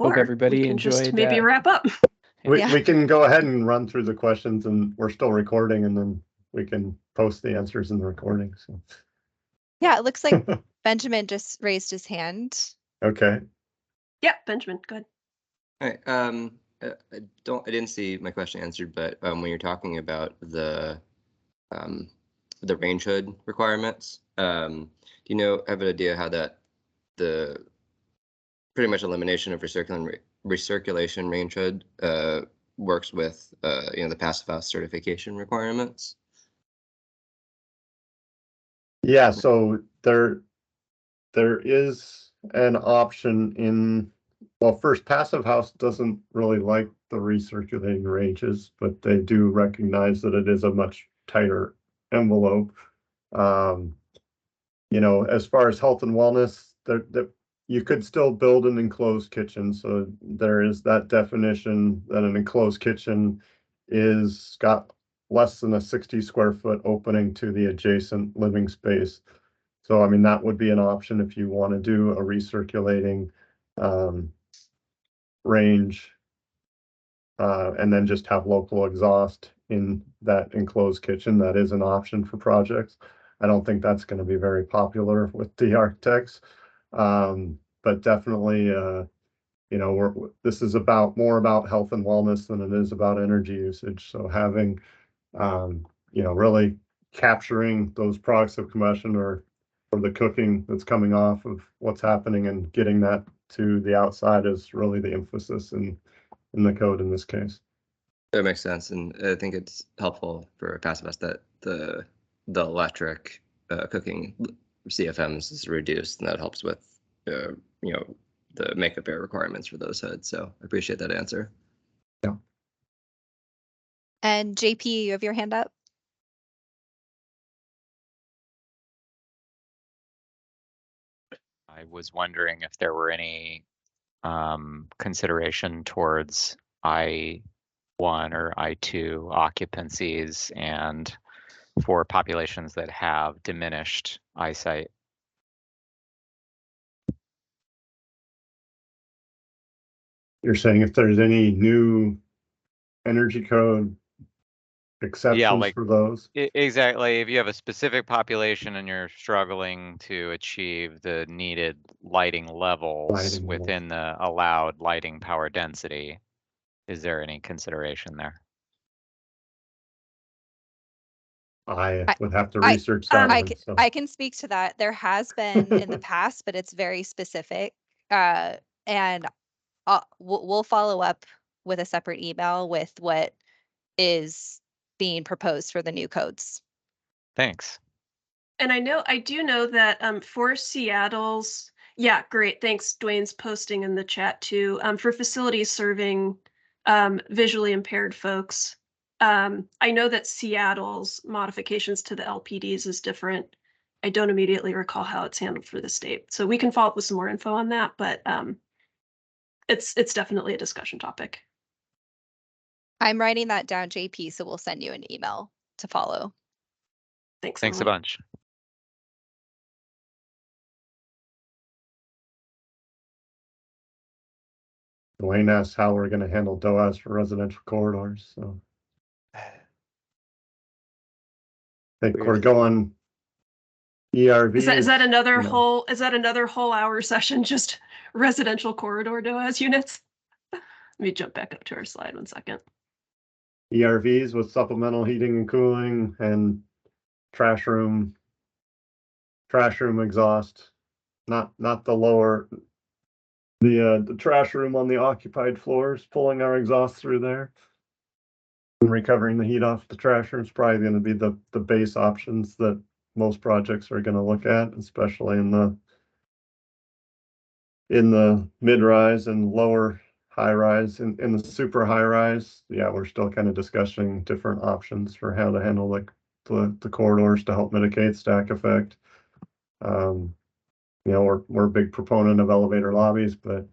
Hope Or everybody we can just enjoyed, maybe wrap up. We Yeah. we can go ahead and run through the questions, and we're still recording, and then we can post the answers in the recording. So Yeah, it looks like Benjamin just raised his hand. okay. Yeah, Benjamin, go ahead. All right. I didn't see my question answered, but when you're talking about the range hood requirements, do you have an idea how that the pretty much elimination of recirculation range hood works with the passive house certification requirements? Yeah, so there is an option in, well, first, passive house doesn't really like the recirculating ranges, but they do recognize that it is a much tighter envelope. As far as health and wellness, you could still build an enclosed kitchen. So there is that definition that an enclosed kitchen is got less than a 60 square foot opening to the adjacent living space. So, I mean, that would be an option if you want to do a recirculating range and then just have local exhaust in that enclosed kitchen. That is an option for projects. I don't think that's going to be very popular with the architects, but definitely, this is more about health and wellness than it is about energy usage. So having, really capturing those products of combustion or the cooking that's coming off of what's happening and getting that to the outside is really the emphasis in the code in this case. That makes sense, and I think it's helpful for passive house that the electric cooking CFMs is reduced, and that helps with the makeup air requirements for those hoods. So I appreciate that answer. Yeah. And JP, you have your hand up. I was wondering if there were any consideration towards I1 or I2 occupancies and for populations that have diminished eyesight. You're saying if there's any new energy code exceptions like for those? Exactly. If you have a specific population and you're struggling to achieve the needed lighting levels within the allowed lighting power density, is there any consideration there? I would have to research that one. So. I can speak to that. There has been in the past, but it's very specific. And we'll follow up with a separate email with what is being proposed for the new codes. Thanks. And I do know that for Seattle's, yeah, great. Thanks. Dwayne's posting in the chat too. For facilities serving visually impaired folks, I know that Seattle's modifications to the LPDs is different. I don't immediately recall how it's handled for the state. So we can follow up with some more info on that, but it's definitely a discussion topic. I'm writing that down, JP, so we'll send you an email to follow. Thanks. Thanks a Emily. bunch. Dwayne asked how we're going to handle DOAS for residential corridors. So I think we're going ERV. Is that another whole hour session, just residential corridor DOAS units? Let me jump back up to our slide 1 second. ERVs with supplemental heating and cooling and trash room exhaust, not the lower, the trash room on the occupied floors, pulling our exhaust through there and recovering the heat off the trash room is probably going to be the base options that most projects are going to look at, especially in the mid-rise and lower high-rise. In the super high-rise, yeah, we're still kind of discussing different options for how to handle the corridors to help mitigate stack effect. You know, we're a big proponent of elevator lobbies, but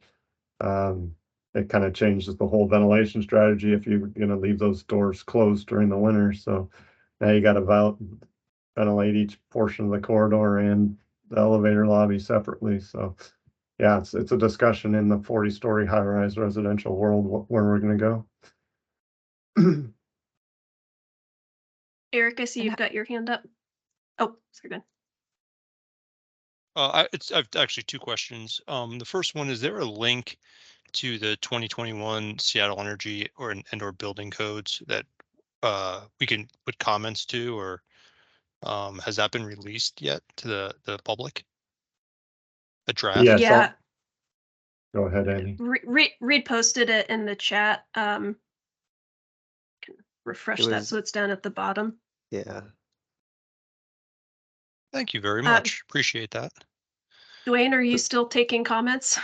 it kind of changes the whole ventilation strategy if you're going to leave those doors closed during the winter. So now you got to ventilate each portion of the corridor and the elevator lobby separately. So yeah, it's a discussion in the 40-story high-rise residential world where we're going to go. Eric, I see you've got your hand up. Oh, sorry, Ben. I've actually 2 questions. The first one, is there a link to the 2021 Seattle Energy or building codes that we can put comments to, or has that been released yet to the public? A draft? Yes, Yeah. Go ahead, Andy. Reed posted it in the chat. Can refresh that so it's down at the bottom. Yeah. Thank you very much. Appreciate that. Dwayne, are you still taking comments?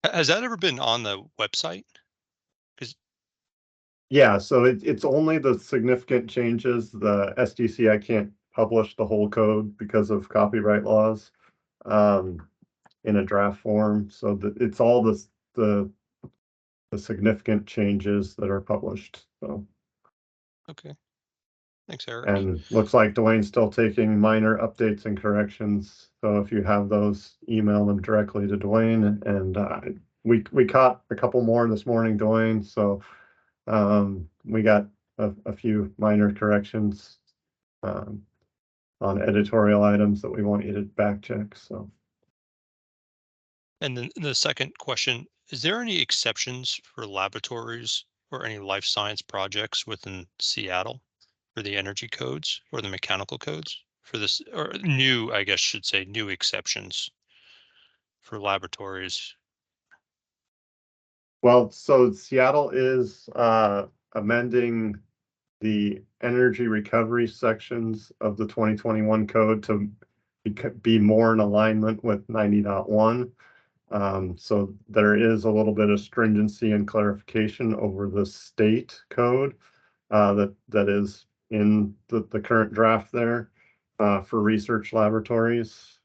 Has that ever been on the website? Yeah, so it's only the significant changes. The SDCI can't publish the whole code because of copyright laws in a draft form. So it's all the significant changes that are published. So Okay. Thanks, Eric. and looks like Dwayne's still taking minor updates and corrections. So if you have those, email them directly to Dwayne. And we caught a couple more this morning, Dwayne. So we got a few minor corrections on editorial items that we want you to back check. So, And then the second question, is there any exceptions for laboratories or any life science projects within Seattle for the energy codes or the mechanical codes for this, or new, I guess should say new exceptions for laboratories? well, so Seattle is amending the energy recovery sections of the 2021 code to be more in alignment with 90.1. So there is a little bit of stringency and clarification over the state code that is in the current draft there for research laboratories.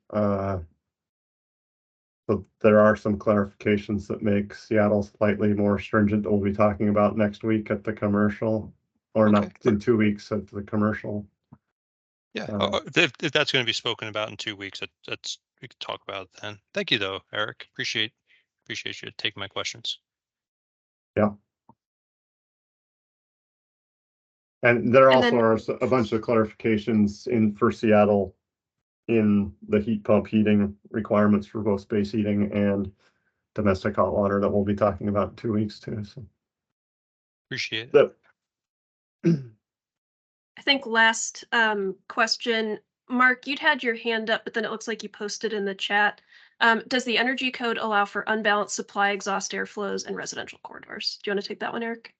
But there are some clarifications that make Seattle slightly more stringent that we'll be talking about next week at the commercial, or not in 2 weeks at the commercial. Yeah, if that's going to be spoken about in 2 weeks, that's we could talk about it then. Thank you though, Eric. Appreciate you taking my questions. Yeah. And there also are a bunch of clarifications for Seattle in the heat pump heating requirements for both space heating and domestic hot water that we'll be talking about in 2 weeks too. So appreciate it. I think last question, Mark, you'd had your hand up, but then it looks like you posted in the chat. Does the energy code allow for unbalanced supply exhaust air flows in residential corridors? Do you want to take that one, Eric?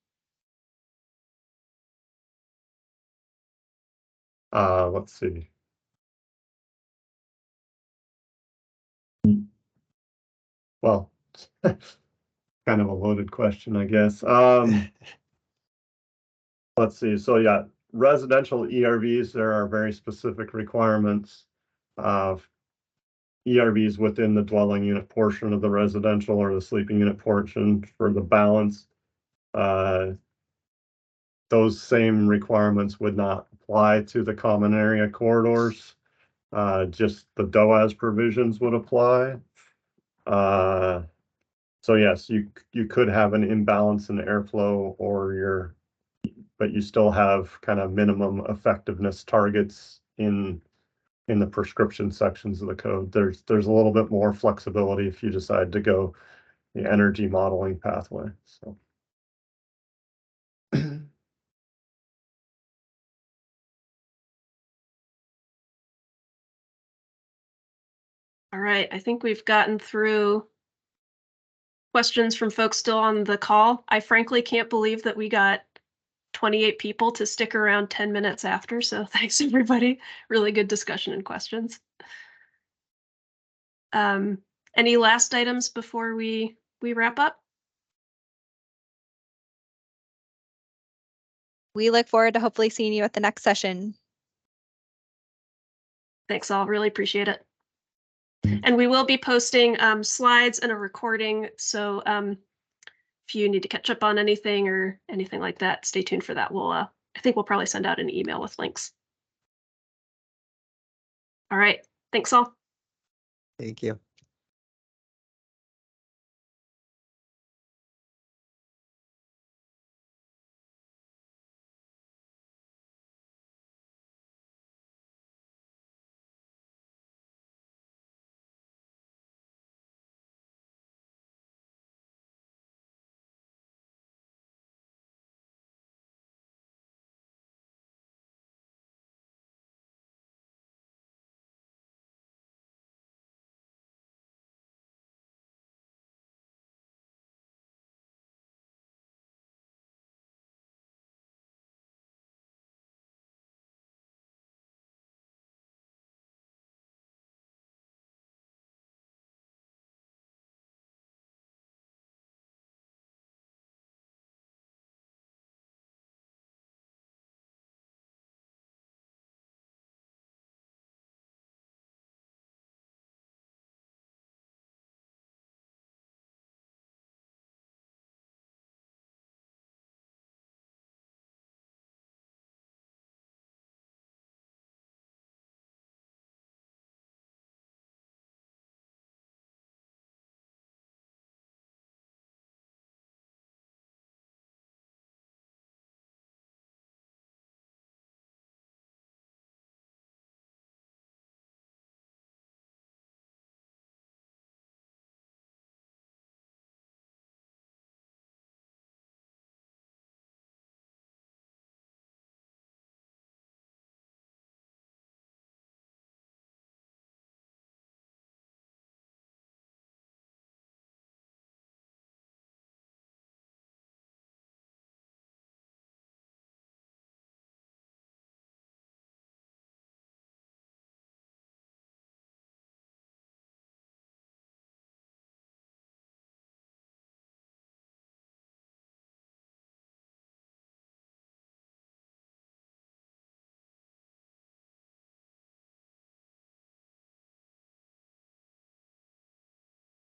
Let's see. Well, kind of a loaded question, I guess. Let's see. So yeah, residential ERVs, there are very specific requirements of ERVs within the dwelling unit portion of the residential or the sleeping unit portion for the balance. Those same requirements would not apply to the common area corridors. Just the DOAS provisions would apply. So yes, you could have an imbalance in airflow but you still have kind of minimum effectiveness targets in the prescription sections of the code. There's a little bit more flexibility if you decide to go the energy modeling pathway. So. All right, I think we've gotten through questions from folks still on the call. I frankly can't believe that we got 28 people to stick around 10 minutes after, so thanks everybody. Really good discussion and questions. Any last items before we wrap up? We look forward to hopefully seeing you at the next session. Thanks all, really appreciate it. And we will be posting slides and a recording, so if you need to catch up on anything or anything like that, stay tuned for that. I think we'll probably send out an email with links. All right, thanks all. Thank you.